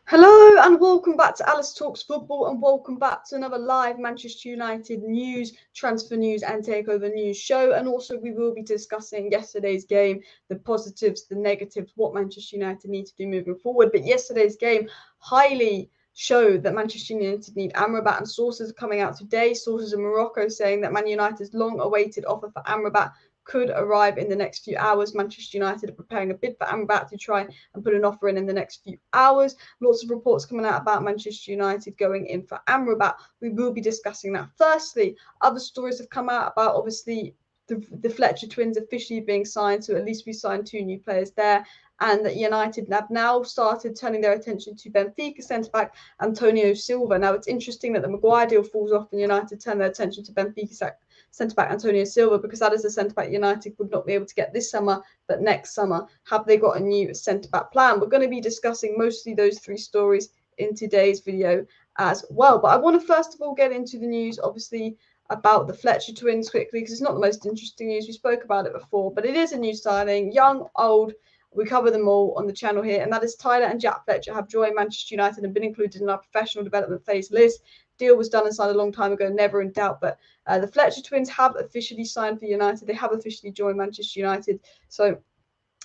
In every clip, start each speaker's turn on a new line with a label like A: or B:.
A: Hello and welcome back to Alice Talks Football, and welcome back to another live Manchester United news, transfer news and takeover news show. And also we will be discussing yesterday's game, the positives, the negatives, what Manchester United need to do moving forward. But yesterday's game highly showed that Manchester United need Amrabat, and sources are coming out today, sources in Morocco, saying that Man United's long-awaited offer for Amrabat could arrive in the next few hours. Manchester United are preparing a bid for Amrabat to try and put an offer in the next few hours. Lots of reports coming out about Manchester United going in for Amrabat. We will be discussing that. Firstly, other stories have come out about obviously the Fletcher twins officially being signed, so at least we signed 2 new players there, and that United have now started turning their attention to Benfica centre-back Antonio Silva. Now, it's interesting that the Maguire deal falls off and United turn their attention to Benfica centre-back Antonio Silva, because that is a centre-back United would not be able to get this summer, but next summer. Have they got a new centre-back plan? We're going to be discussing mostly those 3 stories in today's video as well. But I want to first of all get into the news, obviously, about the Fletcher twins quickly, because it's not the most interesting news. We spoke about it before, but it is a new signing, young, old. We cover them all on the channel here, and that is Tyler and Jack Fletcher have joined Manchester United and been included in our professional development phase list. Deal was done and signed a long time ago, never in doubt. But the Fletcher twins have officially signed for United. They have officially joined Manchester United. So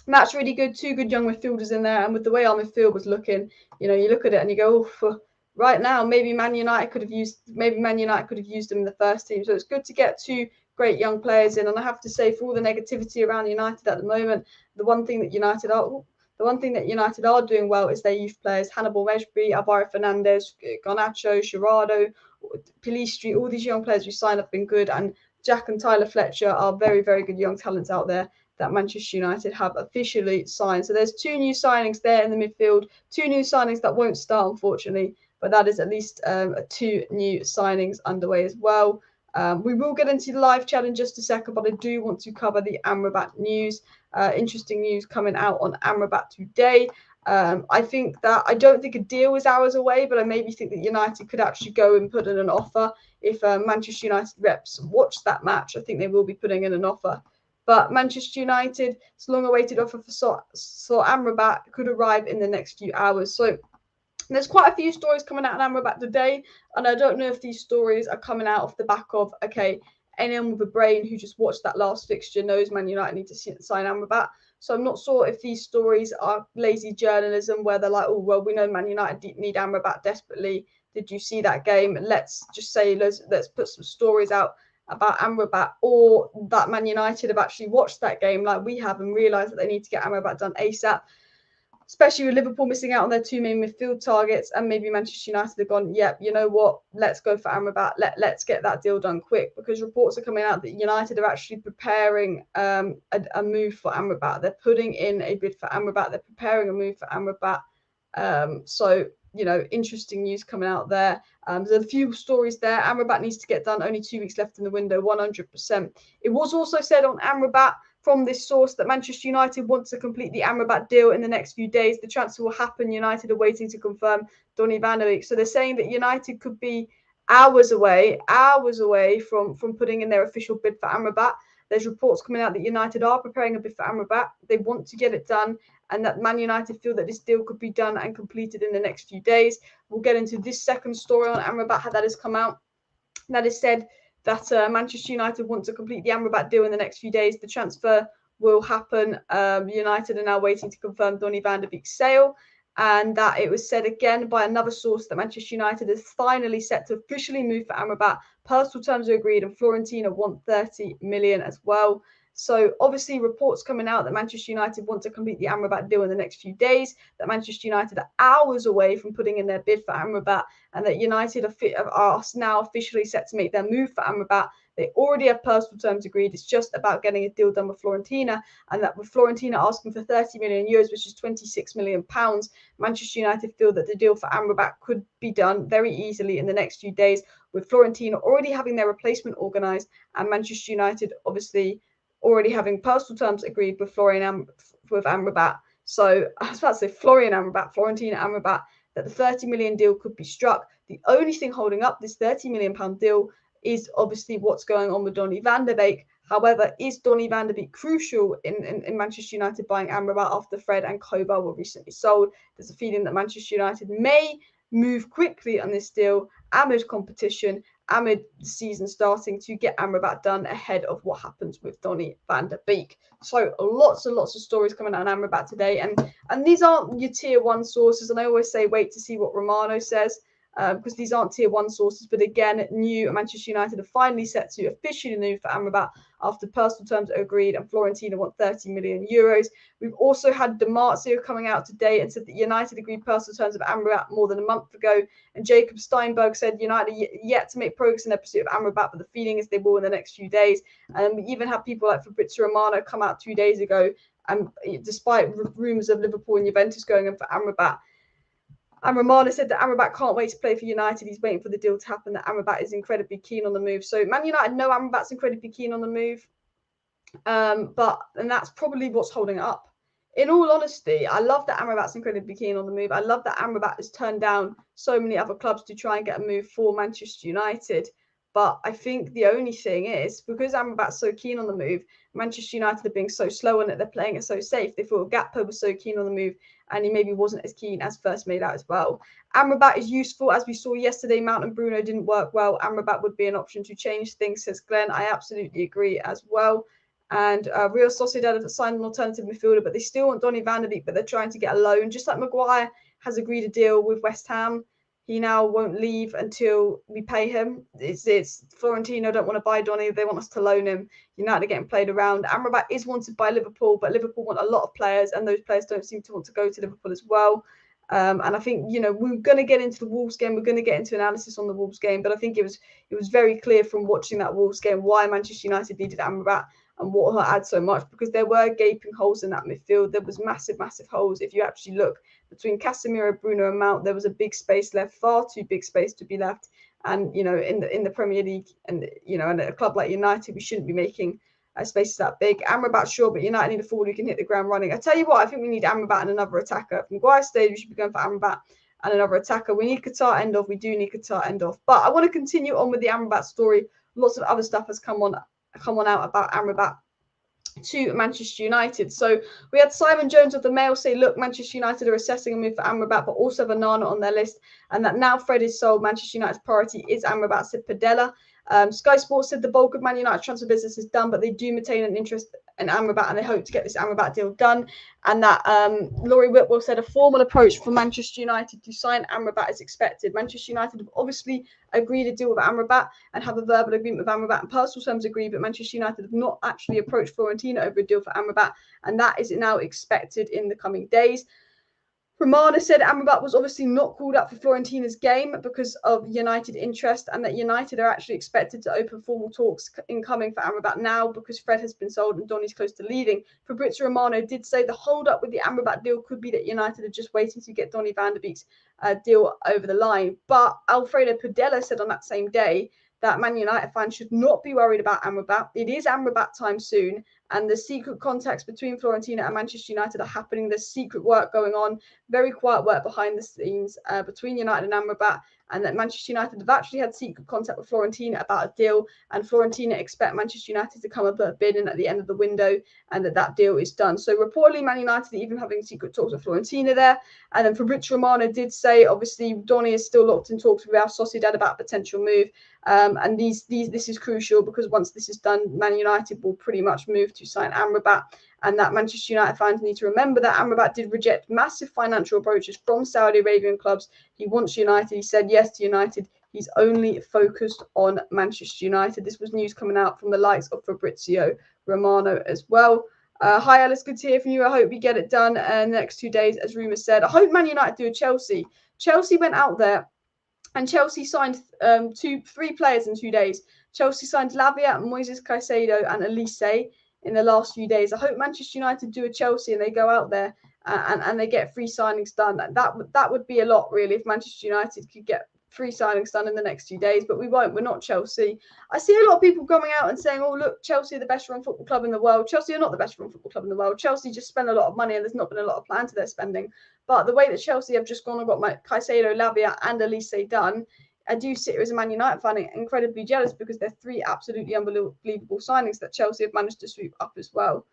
A: that's really good. 2 good young midfielders in there, and with the way our midfield was looking, you look at it and you go, oh, right now maybe Man United could have used them in the first team. So it's good to get 2 great young players in. And I have to say, for all the negativity around United at the moment, the one thing that United are doing well is their youth players: Hannibal Mejbri, Alvaro Fernandez, Garnacho, Sherrado, Pilistri. All these young players we signed have been good, and Jack and Tyler Fletcher are very, very good young talents out there that Manchester United have officially signed. So there's 2 new signings there in the midfield, 2 new signings that won't start, unfortunately, but that is at least 2 new signings underway as well. We will get into the live chat in just a second, but I do want to cover the Amrabat news. Interesting news coming out on Amrabat today. I don't think a deal is hours away, but I maybe think that United could actually go and put in an offer. If Manchester United reps watch that match, I think they will be putting in an offer. But Manchester United's long-awaited offer for Amrabat could arrive in the next few hours. So there's quite a few stories coming out on Amrabat today, and I don't know if these stories are coming out off the back of, okay, anyone with a brain who just watched that last fixture knows Man United need to sign Amrabat. So I'm not sure if these stories are lazy journalism where they're like, oh, well, we know Man United need Amrabat desperately. Did you see that game? Let's just say, let's put some stories out about Amrabat, or that Man United have actually watched that game like we have and realised that they need to get Amrabat done ASAP, especially with Liverpool missing out on their 2 main midfield targets, and maybe Manchester United have gone, yep, you know what, let's go for Amrabat, let's get that deal done quick, because reports are coming out that United are actually preparing a move for Amrabat. They're putting in a bid for Amrabat, they're preparing a move for Amrabat. So interesting news coming out there. There's a few stories there. Amrabat needs to get done. Only 2 weeks left in the window, 100%. It was also said on Amrabat from this source that Manchester United want to complete the Amrabat deal in the next few days. The transfer will happen. United are waiting to confirm Donny van de Beek. So they're saying that United could be hours away from putting in their official bid for Amrabat. There's reports coming out that United are preparing a bid for Amrabat. They want to get it done, and that Man United feel that this deal could be done and completed in the next few days. We'll get into this second story on Amrabat, how that has come out. That is said that Manchester United want to complete the Amrabat deal in the next few days. The transfer will happen. United are now waiting to confirm Donny van de Beek's sale, and that it was said again by another source that Manchester United is finally set to officially move for Amrabat. Personal terms are agreed, and Fiorentina want 30 million as well. So obviously reports coming out that Manchester United want to complete the Amrabat deal in the next few days, that Manchester United are hours away from putting in their bid for Amrabat, and that United are now officially set to make their move for Amrabat. They already have personal terms agreed. It's just about getting a deal done with Fiorentina, and that with Fiorentina asking for 30 million euros, which is 26 million pounds, Manchester United feel that the deal for Amrabat could be done very easily in the next few days, with Fiorentina already having their replacement organised, and Manchester United obviously already having personal terms agreed with Amrabat. So I was about to say Fiorentina Amrabat, that the 30 million deal could be struck. The only thing holding up this 30 million pound deal is obviously what's going on with Donny van de Beek. However, is Donny van de Beek crucial in Manchester United buying Amrabat after Fred and Koba were recently sold? There's a feeling that Manchester United may move quickly on this deal amid competition, amid the season starting, to get Amrabat done ahead of what happens with Donny van de Beek. So lots and lots of stories coming out on Amrabat today, and these aren't your tier one sources, and I always say wait to see what Romano says, because these aren't tier one sources. But again, new Manchester United are finally set to officially move for Amrabat after personal terms are agreed, and Fiorentina want 30 million euros. We've also had Di Marzio coming out today and said that United agreed personal terms of Amrabat more than a month ago, and Jacob Steinberg said United are yet to make progress in their pursuit of Amrabat, but the feeling is they will in the next few days. And we even have people like Fabrizio Romano come out 2 days ago, and despite rumours of Liverpool and Juventus going in for Amrabat, and Romano said that Amrabat can't wait to play for United. He's waiting for the deal to happen, that Amrabat is incredibly keen on the move. So Man United know Amrabat's incredibly keen on the move, and that's probably what's holding it up. In all honesty, I love that Amrabat's incredibly keen on the move. I love that Amrabat has turned down so many other clubs to try and get a move for Manchester United. But I think the only thing is, because Amrabat's so keen on the move, Manchester United are being so slow on it, they're playing it so safe. They thought Gakpo was so keen on the move, and he maybe wasn't as keen as first made out as well. Amrabat is useful. As we saw yesterday, Mount and Bruno didn't work well. Amrabat would be an option to change things, says Glenn. I absolutely agree as well. And Real Sociedad have signed an alternative midfielder, but they still want Donny van de Beek, but they're trying to get a loan. Just like Maguire has agreed a deal with West Ham, he now won't leave until we pay him. It's Florentino don't want to buy Donny. They want us to loan him. United are getting played around. Amrabat is wanted by Liverpool, but Liverpool want a lot of players, and those players don't seem to want to go to Liverpool as well. And I think, we're going to get into the Wolves game. We're going to get into analysis on the Wolves game, but I think it was very clear from watching that Wolves game why Manchester United needed Amrabat and what he'll add so much, because there were gaping holes in that midfield. There was massive holes. If you actually look between Casemiro, Bruno, and Mount, there was a big space left, far too big space to be left. And in the Premier League, and and a club like United, we shouldn't be making spaces that big. Amrabat, sure, but United need a forward who can hit the ground running. I tell you what, I think we need Amrabat and another attacker. If Maguire stays, we should be going for Amrabat and another attacker. We need Qatar end off. We do need Qatar end off. But I want to continue on with the Amrabat story. Lots of other stuff has come on out about Amrabat to Manchester United. So we had Simon Jones of the Mail say, look, Manchester United are assessing a move for Amrabat, but also have Onana on their list, and that now Fred is sold, Manchester United's priority is Amrabat, said Padella. Sky Sports said the bulk of Man United transfer business is done, but they do maintain an interest in Amrabat, and they hope to get this Amrabat deal done. And that Laurie Whitwell said a formal approach for Manchester United to sign Amrabat is expected. Manchester United have obviously agreed a deal with Amrabat and have a verbal agreement with Amrabat, and personal terms agreed, but Manchester United have not actually approached Fiorentina over a deal for Amrabat, and that is now expected in the coming days. Romano said Amrabat was obviously not called up for Fiorentina's game because of United interest, and that United are actually expected to open formal talks incoming for Amrabat now because Fred has been sold and Donny's close to leaving. Fabrizio Romano did say the hold-up with the Amrabat deal could be that United are just waiting to get Donny van de Beek's deal over the line. But Alfredo Padella said on that same day that Man United fans should not be worried about Amrabat. It is Amrabat time soon, and the secret contacts between Fiorentina and Manchester United are happening. There's secret work going on, very quiet work behind the scenes between United and Amrabat, and that Manchester United have actually had secret contact with Fiorentina about a deal, and Fiorentina expect Manchester United to come up with a bid in at the end of the window, and that deal is done. So reportedly, Man United are even having secret talks with Fiorentina there. And then Fabrizio Romano did say, obviously, Donny is still locked in talks with Real Sociedad about a potential move. And this is crucial because once this is done, Man United will pretty much move to sign Amrabat, and that Manchester United fans need to remember that Amrabat did reject massive financial approaches from Saudi Arabian clubs. He wants United. He said yes to United. He's only focused on Manchester United. This was news coming out from the likes of Fabrizio Romano as well. Hi, Alice. Good to hear from you. I hope you get it done in the next 2 days, as rumours said. I hope Man United do a Chelsea. Chelsea went out there and Chelsea signed 3 players in 2 days. Chelsea signed Lavia, Moises Caicedo, and Elise in the last few days. I hope Manchester United do a Chelsea and they go out there and they get 3 signings done. That would be a lot, really, if Manchester United could get 3 signings done in the next 2 days, but we won't. We're not Chelsea. I see a lot of people coming out and saying, oh, look, Chelsea are the best run football club in the world. Chelsea are not the best run football club in the world. Chelsea just spend a lot of money and there's not been a lot of plan to their spending. But the way that Chelsea have just gone and got Caicedo, Lavia and Elise done, I do sit here as a Man United fan incredibly jealous because they're 3 absolutely unbelievable signings that Chelsea have managed to sweep up as well.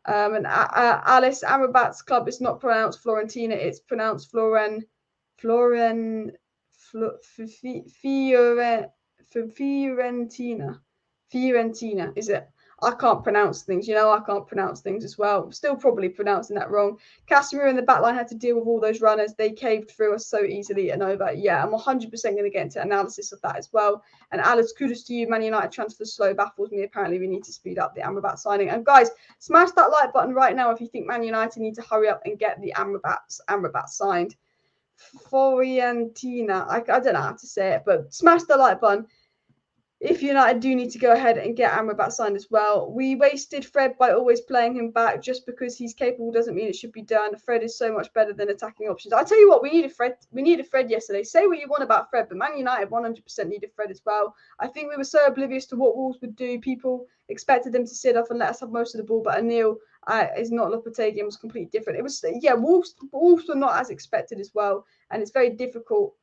A: And Alice Amrabat's club is not pronounced Florentina; it's pronounced Fiorentina. Fiorentina, is it? I can't pronounce things. I can't pronounce things as well. Still probably pronouncing that wrong. Casemiro and the backline had to deal with all those runners. They caved through us so easily and over. Yeah, I'm 100% going to get into analysis of that as well. And Alice, kudos to you. Man United transfer slow baffles me. Apparently, we need to speed up the Amrabat signing. And guys, smash that like button right now if you think Man United need to hurry up and get the Amrabat signed. Fiorentina. I don't know how to say it, but smash the like button if United do need to go ahead and get Amrabat signed as well. We wasted Fred by always playing him back. Just because he's capable doesn't mean it should be done. Fred is so much better than attacking options. I tell you what, we needed Fred. We needed Fred yesterday. Say what you want about Fred, but Man United 100% needed Fred as well. I think we were so oblivious to what Wolves would do. People expected them to sit off and let us have most of the ball, but Anil is not Lopetegui, was completely different. It was, yeah, Wolves were not as expected as well, and it's very difficult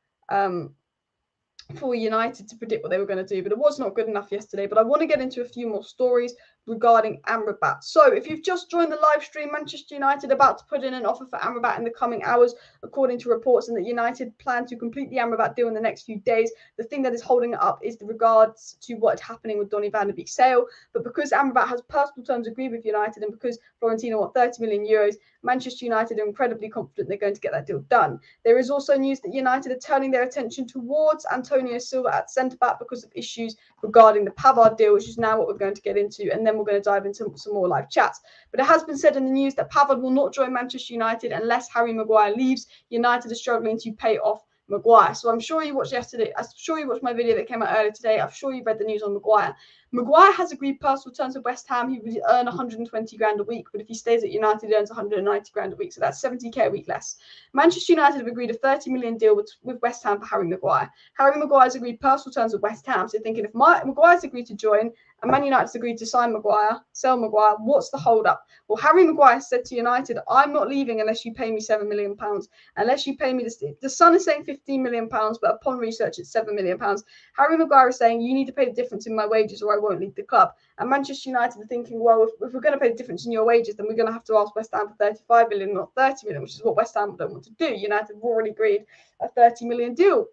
A: for United to predict what they were going to do, but it was not good enough yesterday. But I want to get into a few more stories regarding Amrabat. So if you've just joined the live stream, Manchester United about to put in an offer for Amrabat in the coming hours, according to reports, and that United plan to complete the Amrabat deal in the next few days. The thing that is holding it up is the regards to what's happening with Donny van de Beek's sale. But because Amrabat has personal terms agreed with United, and because Florentina want 30 million euros, Manchester United are incredibly confident they're going to get that deal done. There is also news that United are turning their attention towards Antonio Silva at centre-back because of issues regarding the Pavard deal, which is now what we're going to get into, and then we're going to dive into some more live chats. But it has been said in the news that Pavard will not join Manchester United unless Harry Maguire leaves. United are struggling to pay off Maguire. So I'm sure you watched yesterday. I'm sure you watched my video that came out earlier today. I'm sure you've read the news on Maguire. Maguire has agreed personal terms with West Ham. He would earn 120 grand a week, but if he stays at United, he earns 190 grand a week. So that's 70k a week less. Manchester United have agreed a 30 million deal with West Ham for Harry Maguire. Harry Maguire's agreed personal terms with West Ham. So thinking if Maguire's agreed to join and Man United's agreed to sign Maguire, sell Maguire, what's the hold up? Well, Harry Maguire said to United, I'm not leaving unless you pay me £7 million. Unless you pay me the Sun is saying £15 million, but upon research, it's £7 million. Harry Maguire is saying, you need to pay the difference in my wages or I won't leave the club. And Manchester United are thinking, well, if we're going to pay the difference in your wages, then we're going to have to ask West Ham for 35 million, not 30 million, which is what West Ham don't want to do. United have already agreed a 30 million deal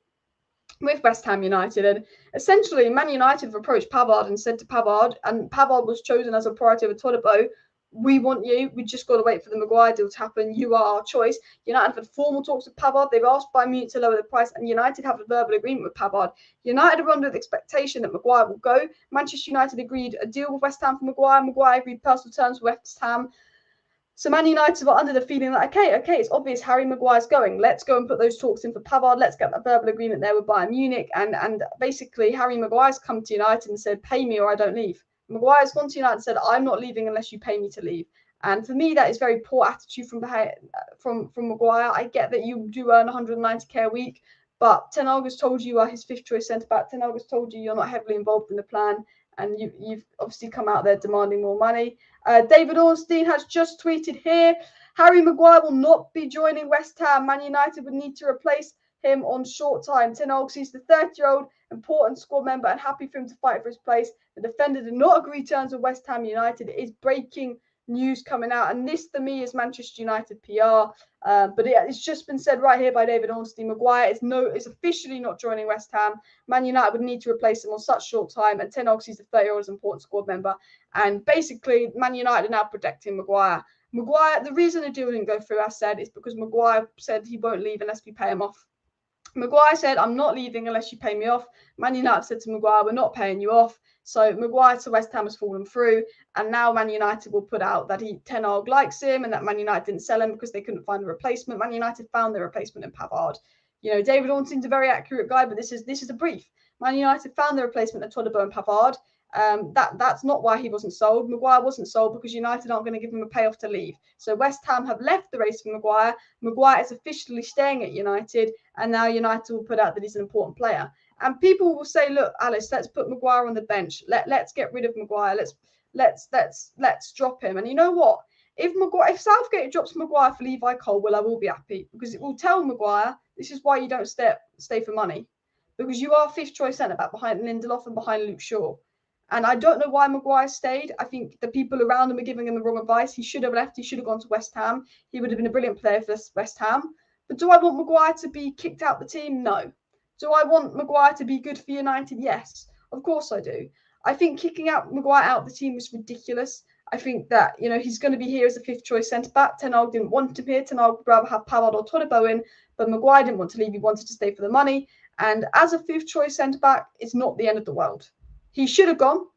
A: with West Ham United. And essentially, Man United have approached Pavard and said to Pavard, and Pavard was chosen as a priority over Todibo, we want you. We just got to wait for the Maguire deal to happen. You are our choice. United have had formal talks with Pavard. They've asked Bayern Munich to lower the price, and United have a verbal agreement with Pavard. United are under the expectation that Maguire will go. Manchester United agreed a deal with West Ham for Maguire. Maguire agreed personal terms with West Ham. So Man United are under the feeling that, okay, it's obvious Harry Maguire's going. Let's go and put those talks in for Pavard. Let's get that verbal agreement there with Bayern Munich. And basically, Harry Maguire's come to United and said, pay me or I don't leave. Maguire's gone to United and said, I'm not leaving unless you pay me to leave. And for me, that is very poor attitude from Maguire. I get that you do earn 190k a week, but Ten Hag has told you are his fifth choice centre-back. Ten Hag has told you you're not heavily involved in the plan, and you've obviously come out there demanding more money. David Ornstein has just tweeted here, Harry Maguire will not be joining West Ham. Man United would need to replace him on short time. Ten Hag sees the 30-year-old important squad member and happy for him to fight for his place. The defender did not agree terms with West Ham United. It is breaking news coming out, and this to me is Manchester United PR, but it's just been said right here by David Ornstein. Maguire is officially not joining West Ham. Man United would need to replace him on such short time, and Ten Hag sees the 30-year-old as an important squad member, and basically Man United are now protecting Maguire. The reason the deal didn't go through, as said, is because Maguire said he won't leave unless we pay him off. Maguire said, I'm not leaving unless you pay me off. Man United said to Maguire, we're not paying you off. So Maguire to West Ham has fallen through. And now Man United will put out that Ten Hag likes him and that Man United didn't sell him because they couldn't find a replacement. Man United found their replacement in Pavard. David Ornstein's a very accurate guy, but this is a brief. Man United found their replacement in Todibo and Pavard. That's not why he wasn't sold. Maguire wasn't sold because United aren't going to give him a payoff to leave. So West Ham have left the race for Maguire. Maguire is officially staying at United, and now United will put out that he's an important player. And people will say, "Look, Alice, let's put Maguire on the bench. Let's get rid of Maguire. Let's drop him." And you know what? If Southgate drops Maguire for Levi Colwill, I will be happy because it will tell Maguire this is why you don't stay for money. because you are fifth choice centre back behind Lindelof and behind Luke Shaw. And I don't know why Maguire stayed. I think the people around him are giving him the wrong advice. He should have left. He should have gone to West Ham. He would have been a brilliant player for West Ham. But do I want Maguire to be kicked out the team? No. Do I want Maguire to be good for United? Yes. Of course I do. I think kicking out Maguire out of the team was ridiculous. I think that, he's going to be here as a fifth choice centre-back. Ten Hag didn't want him here. Ten Hag would rather have Pavard or Todibo in, but Maguire didn't want to leave. He wanted to stay for the money. And as a fifth choice centre-back, it's not the end of the world. He should have gone.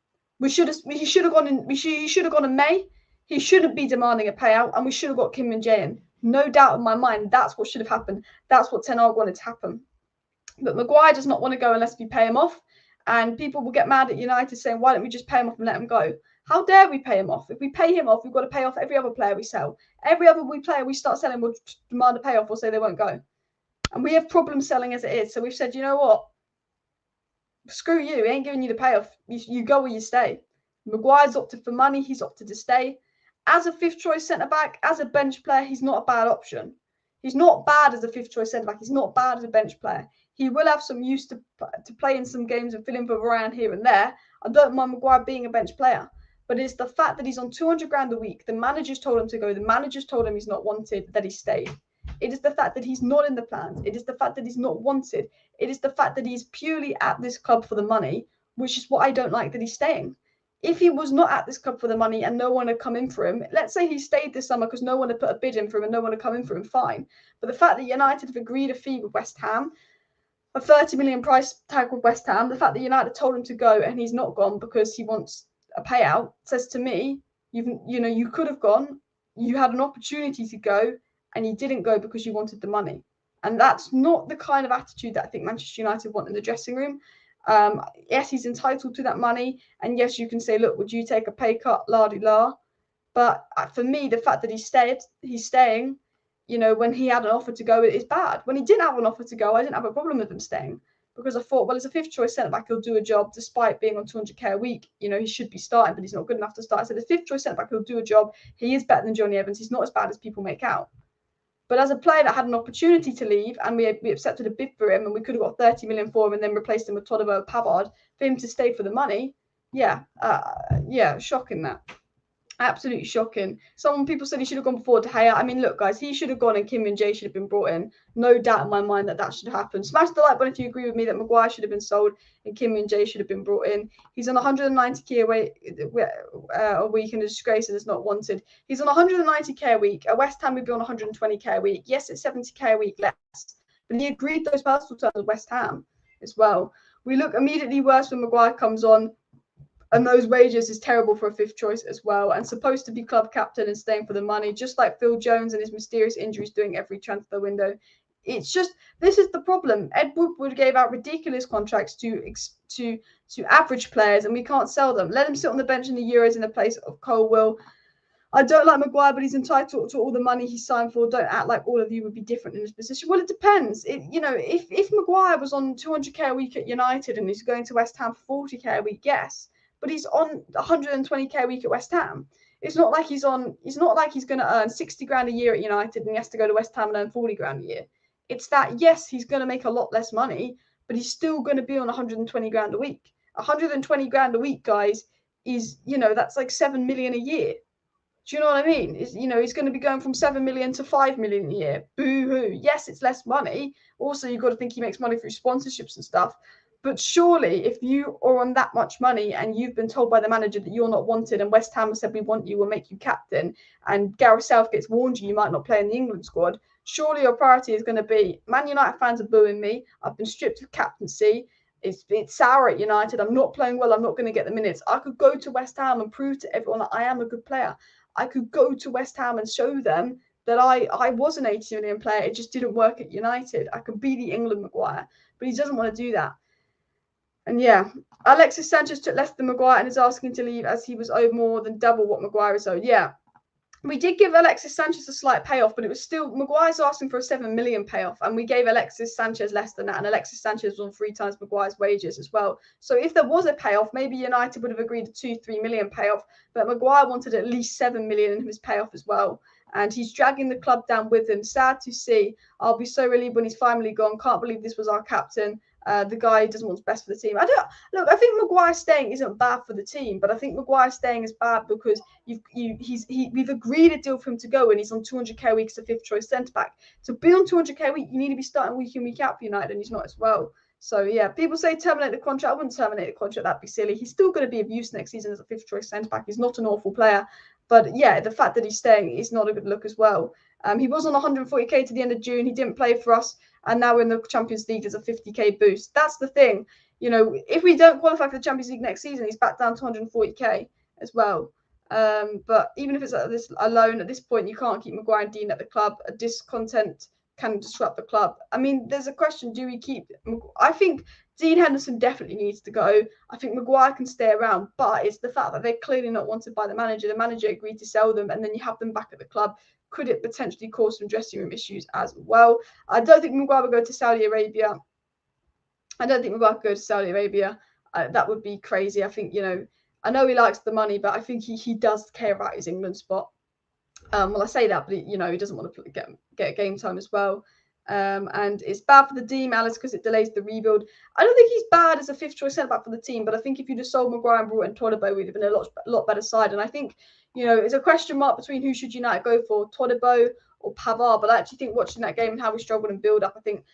A: He should have gone in May. He shouldn't be demanding a payout, and we should have got Kim Min-jae in. No doubt in my mind, that's what should have happened. That's what Ten Hag wanted to happen. But Maguire does not want to go unless we pay him off. And people will get mad at United saying, why don't we just pay him off and let him go? How dare we pay him off? If we pay him off, we've got to pay off every other player we sell. Every other player we start selling will demand a payoff or say they won't go. And we have problems selling as it is. So we've said, you know what? Screw you. We ain't giving you the payoff. You go or you stay. Maguire's opted for money. He's opted to stay. As a fifth choice centre-back, as a bench player, he's not a bad option. He's not bad as a fifth choice centre-back. He's not bad as a bench player. He will have some use to play in some games and fill in for Varane here and there. I don't mind Maguire being a bench player. But it's the fact that he's on 200 grand a week. The managers told him to go. The managers told him he's not wanted, that he stayed. It is the fact that he's not in the plans. It is the fact that he's not wanted. It is the fact that he's purely at this club for the money, which is what I don't like, that he's staying. If he was not at this club for the money and no one had come in for him, let's say he stayed this summer because no one had put a bid in for him and no one had come in for him, fine. But the fact that United have agreed a fee with West Ham, a 30 million price tag with West Ham, the fact that United told him to go and he's not gone because he wants a payout, says to me, you could have gone, you had an opportunity to go, and you didn't go because you wanted the money. And that's not the kind of attitude that I think Manchester United want in the dressing room. Yes, he's entitled to that money. And yes, you can say, look, would you take a pay cut? La-di-la. But for me, the fact that he's staying, when he had an offer to go, is bad. When he didn't have an offer to go, I didn't have a problem with him staying. Because I thought, well, as a fifth choice centre-back, he'll do a job despite being on 200k a week. He should be starting, but he's not good enough to start. I said, as fifth choice centre-back, he'll do a job. He is better than Johnny Evans. He's not as bad as people make out. But as a player that had an opportunity to leave and we accepted a bid for him and we could have got 30 million for him and then replaced him with Todibo and Pavard, for him to stay for the money, shocking that. Absolutely shocking. People said he should have gone before De Gea. I mean, look, guys, he should have gone and Kim Min-jae should have been brought in. No doubt in my mind that should have happened. Smash the like button if you agree with me that Maguire should have been sold and Kim Min-jae should have been brought in. He's on 190k a week and a disgrace and is not wanted. He's on 190k a week. At West Ham, we'd be on 120k a week. Yes, it's 70k a week less. But he agreed those personal terms with West Ham as well. We look immediately worse when Maguire comes on. And those wages is terrible for a fifth choice as well. And supposed to be club captain and staying for the money, just like Phil Jones and his mysterious injuries doing every transfer window. It's just, this is the problem. Ed Woodward gave out ridiculous contracts to average players and we can't sell them. Let him sit on the bench in the Euros in the place of Cole Will. I don't like Maguire, but he's entitled to all the money he signed for. Don't act like all of you would be different in this position. Well, it depends. If Maguire was on 200k a week at United and he's going to West Ham for 40k a week, yes. But he's on 120k a week at West Ham. It's not like he's going to earn 60 grand a year at United and he has to go to West Ham and earn 40 grand a year. It's that, yes, he's going to make a lot less money, but he's still going to be on 120 grand a week. 120 grand a week, guys, is, that's like 7 million a year. Do you know what I mean? He's going to be going from 7 million to 5 million a year. Boo-hoo. Yes, it's less money. Also, you've got to think he makes money through sponsorships and stuff. But surely, if you are on that much money and you've been told by the manager that you're not wanted and West Ham said we want you, we'll make you captain, and Gareth Southgate's warned you might not play in the England squad, surely your priority is going to be, Man United fans are booing me, I've been stripped of captaincy, it's sour at United, I'm not playing well, I'm not going to get the minutes. I could go to West Ham and prove to everyone that I am a good player. I could go to West Ham and show them that I was an 80 million player, it just didn't work at United. I could be the England Maguire, but he doesn't want to do that. And yeah, Alexis Sanchez took less than Maguire and is asking to leave as he was owed more than double what Maguire is owed. Yeah, we did give Alexis Sanchez a slight payoff, but it was still, Maguire's asking for a 7 million payoff, and we gave Alexis Sanchez less than that, and Alexis Sanchez was on 3 times Maguire's wages as well. So if there was a payoff, maybe United would have agreed a 2-3 million payoff, but Maguire wanted at least 7 million in his payoff as well. and he's dragging the club down with him. Sad to see. I'll be so relieved when he's finally gone. Can't believe this was our captain. The guy doesn't want what's best for the team. I think Maguire staying isn't bad for the team, but I think Maguire staying is bad because we've agreed a deal for him to go, and he's on 200k a week as a fifth choice centre back. To be on 200k a week, you need to be starting week in, week out for United, and he's not as well. So yeah, people say terminate the contract. I wouldn't terminate the contract. That'd be silly. He's still going to be of use next season as a fifth choice centre back. He's not an awful player, but yeah, the fact that he's staying is not a good look as well. He was on 140k to the end of June. He didn't play for us, and now in the Champions League there's a 50k boost. That's the thing. You know, if we don't qualify for the Champions League next season, he's back down to 140k as well. But even if it's at this alone, at this point, you can't keep Maguire and Dean at the club. A discontent can disrupt the club. I mean, there's a question: do we keep? I think Dean Henderson definitely needs to go. I think Maguire can stay around, but it's the fact that they're clearly not wanted by the manager. The manager agreed to sell them, and then you have them back at the club. Could it potentially cause some dressing room issues as well? I don't think Maguire will go to Saudi Arabia. That would be crazy. I think, you know, I know he likes the money, but I think he does care about his England spot. Well, I say that, but you know, he doesn't want to get game time as well. And it's bad for the team, Alice, because it delays the rebuild. I don't think he's bad as a fifth choice centre back for the team, but I think if you'd have sold Maguire and brought in Todibo, we'd have been a lot better side. And I think, you know, it's a question mark between who should United go for, Todibo or Pavard. But I actually think watching that game and how we struggled in build up, I think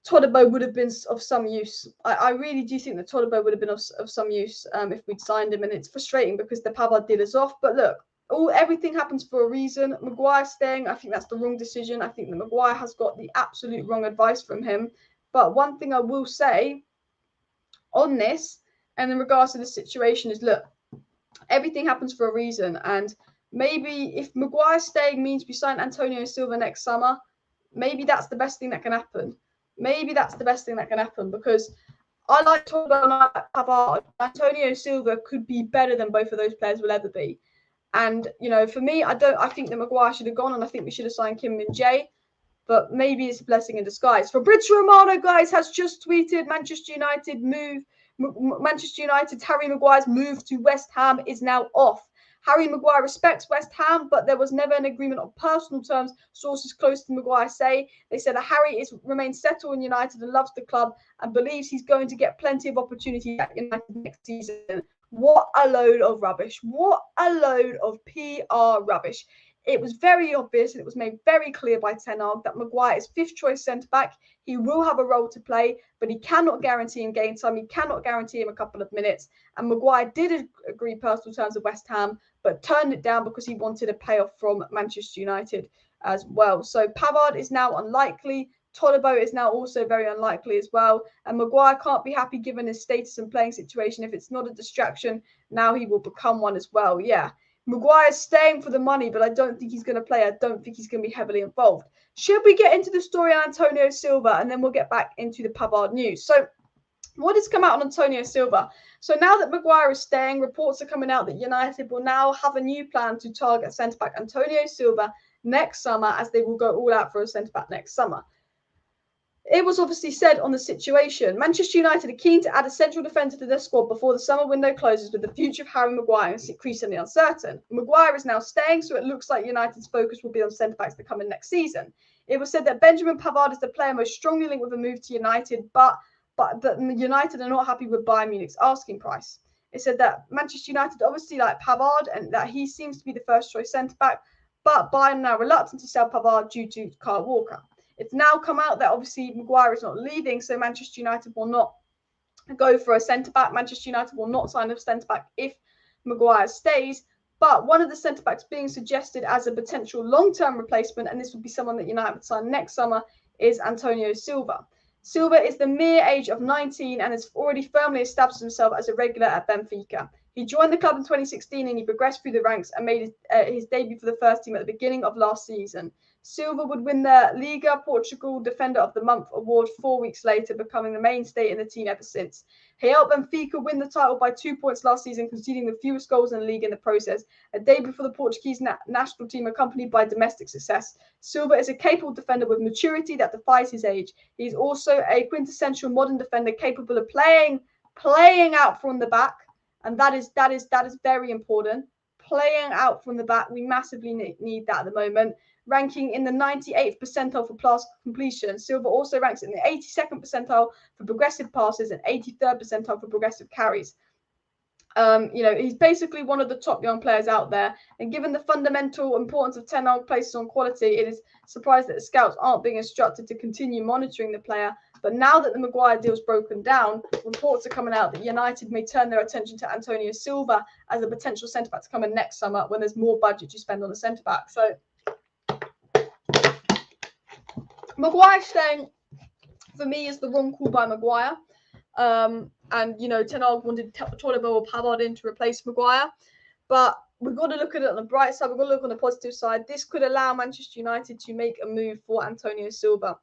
A: Todibo would have been of some use. I really do think that Todibo would have been of some use if we'd signed him. And it's frustrating because the Pavard did us off. But look, everything happens for a reason. Maguire staying, I think that's the wrong decision. I think that Maguire has got the absolute wrong advice from him. But one thing I will say on this, and in regards to the situation, is look, everything happens for a reason. And maybe if Maguire staying means we sign Antonio Silva next summer, maybe that's the best thing that can happen. Because I like Todibo and I like Pavard. Antonio Silva could be better than both of those players will ever be. And, you know, for me, I think that Maguire should have gone, and I think we should have signed Kim Min-jae. But maybe it's a blessing in disguise. Fabrizio Romano, guys, has just tweeted Manchester United's Harry Maguire's move to West Ham is now off. Harry Maguire respects West Ham, but there was never an agreement on personal terms. Sources close to Maguire say. They said that Harry remains settled in United and loves the club and believes he's going to get plenty of opportunity at United next season. What a load of rubbish. What a load of PR rubbish. It was very obvious and it was made very clear by Ten Hag that Maguire is fifth choice centre-back. He will have a role to play, but he cannot guarantee him game time. He cannot guarantee him a couple of minutes. And Maguire did agree personal terms with West Ham, but turned it down because he wanted a payoff from Manchester United as well. So Pavard is now unlikely. Todibo is now also very unlikely as well. And Maguire can't be happy given his status and playing situation. If it's not a distraction, now he will become one as well. Yeah. Maguire's staying for the money, but I don't think he's going to play. I don't think he's going to be heavily involved. Should we get into the story on Antonio Silva, and then we'll get back into the Pavard news? So what has come out on Antonio Silva? So now that Maguire is staying, reports are coming out that United will now have a new plan to target centre-back Antonio Silva next summer, as they will go all out for a centre-back next summer. It was obviously said on the situation, Manchester United are keen to add a central defender to their squad before the summer window closes, with the future of Harry Maguire is increasingly uncertain. Maguire is now staying, so it looks like United's focus will be on centre-backs that come in next season. It was said that Benjamin Pavard is the player most strongly linked with a move to United, but United are not happy with Bayern Munich's asking price. It said that Manchester United obviously like Pavard and that he seems to be the first choice centre-back, but Bayern are now reluctant to sell Pavard due to Kyle Walker. It's now come out that obviously Maguire is not leaving, so Manchester United will not go for a centre-back. Manchester United will not sign a centre-back if Maguire stays. But one of the centre-backs being suggested as a potential long-term replacement, and this would be someone that United would sign next summer, is Antonio Silva. Silva is the mere age of 19 and has already firmly established himself as a regular at Benfica. He joined the club in 2016 and he progressed through the ranks and made his debut for the first team at the beginning of last season. Silva would win the Liga Portugal Defender of the Month award 4 weeks later, becoming the mainstay in the team ever since. He helped Benfica win the title by 2 points last season, conceding the fewest goals in the league in the process. A debut for the Portuguese national team accompanied by domestic success. Silva is a capable defender with maturity that defies his age. He's also a quintessential modern defender capable of playing out from the back, and that is very important. playing out from the back. We massively need that at the moment. Ranking in the 98th percentile for pass completion. Silva also ranks in the 82nd percentile for progressive passes and 83rd percentile for progressive carries. He's basically one of the top young players out there. And given the fundamental importance of Ten Hag places on quality, it is surprised that the scouts aren't being instructed to continue monitoring the player. But now that the Maguire deal's broken down, reports are coming out that United may turn their attention to Antonio Silva as a potential centre-back to come in next summer when there's more budget to spend on a centre-back. So Maguire staying, for me, is the wrong call by Maguire. And, Ten Hag wanted Todibo and Pavard in to replace Maguire. But we've got to look at it on the bright side. We've got to look on the positive side. This could allow Manchester United to make a move for Antonio Silva.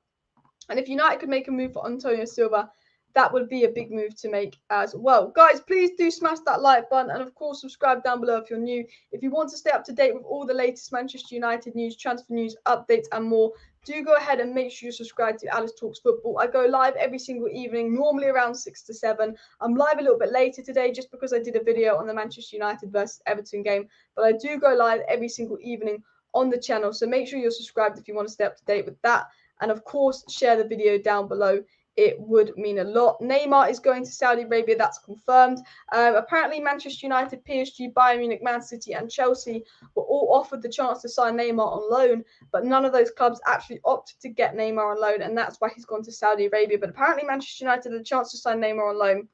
A: And if United could make a move for Antonio Silva, that would be a big move to make as well. Guys, please do smash that like button. And, of course, subscribe down below if you're new. If you want to stay up to date with all the latest Manchester United news, transfer news, updates, and more, do go ahead and make sure you subscribe to Alice Talks Football. I go live every single evening, normally around 6 to 7. I'm live a little bit later today just because I did a video on the Manchester United versus Everton game. But I do go live every single evening on the channel. So make sure you're subscribed if you want to stay up to date with that. And, of course, share the video down below. It would mean a lot. Neymar is going to Saudi Arabia. That's confirmed. Apparently, Manchester United, PSG, Bayern Munich, Man City, and Chelsea were all offered the chance to sign Neymar on loan, but none of those clubs actually opted to get Neymar on loan, and that's why he's gone to Saudi Arabia. But apparently, Manchester United had a chance to sign Neymar on loan,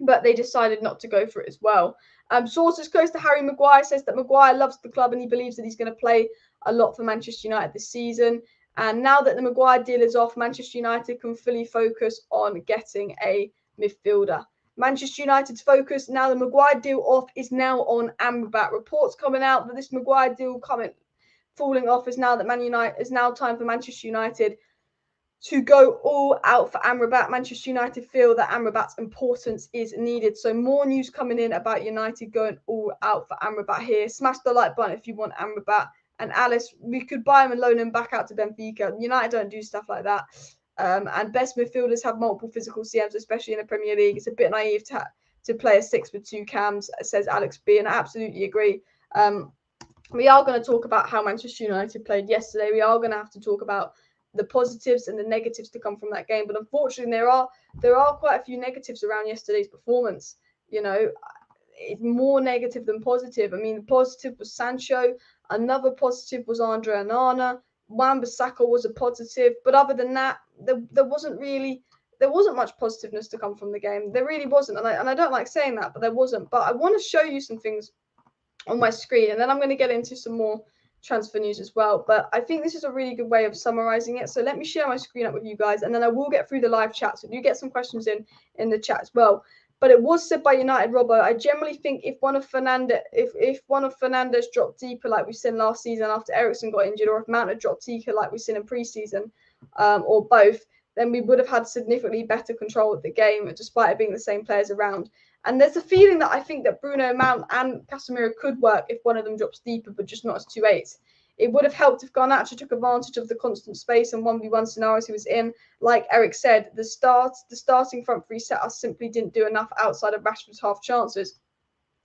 A: but they decided not to go for it as well. Sources close to Harry Maguire says that Maguire loves the club and he believes that he's going to play a lot for Manchester United this season. And now that the Maguire deal is off, Manchester United can fully focus on getting a midfielder. Manchester United's focus, now the Maguire deal off, is now on Amrabat. Reports coming out that this Maguire deal falling off is now time for Manchester United to go all out for Amrabat. Manchester United feel that Amrabat's importance is needed. So more news coming in about United going all out for Amrabat here. Smash the like button if you want Amrabat. And Alice, we could buy him and loan him back out to Benfica. United don't do stuff like that. And best midfielders have multiple physical CMs, especially in the Premier League. It's a bit naive to play a 6 with 2 cams, says Alex B. And I absolutely agree. We are going to talk about how Manchester United played yesterday. We are going to have to talk about the positives and the negatives to come from that game. But unfortunately, there are quite a few negatives around yesterday's performance. It's more negative than positive. I mean, the positive was Sancho. Another positive was Andre Onana. Wan-Bissaka was a positive. But other than that, there wasn't much positiveness to come from the game. There really wasn't. And I don't like saying that, but there wasn't. But I want to show you some things on my screen. And then I'm going to get into some more transfer news as well. But I think this is a really good way of summarizing it. So let me share my screen up with you guys. And then I will get through the live chat. So do get some questions in the chat as well. But it was said by United Robbo, I generally think if one of Fernandes dropped deeper like we've seen last season after Eriksen got injured, or if Mount had dropped deeper like we've seen in pre-season, or both, then we would have had significantly better control of the game, despite it being the same players around. And there's a feeling that I think that Bruno, Mount and Casemiro could work if one of them drops deeper, but just not as 2-8s. It would have helped if Garnacho took advantage of the constant space and 1v1 scenarios he was in. Like Eric said, the starting front three setup simply didn't do enough outside of Rashford's half chances.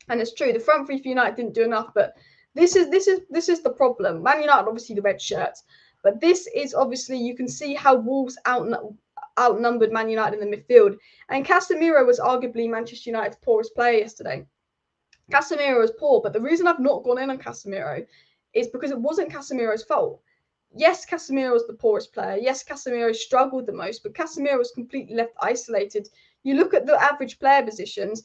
A: And it's true, the front three for United didn't do enough, but this is the problem. Man United, obviously the red shirts, but this is obviously, you can see how Wolves outnumbered Man United in the midfield. And Casemiro was arguably Manchester United's poorest player yesterday. Casemiro was poor, but the reason I've not gone in on Casemiro is because it wasn't Casemiro's fault. Yes, Casemiro was the poorest player. Yes, Casemiro struggled the most, but Casemiro was completely left isolated. You look at the average player positions,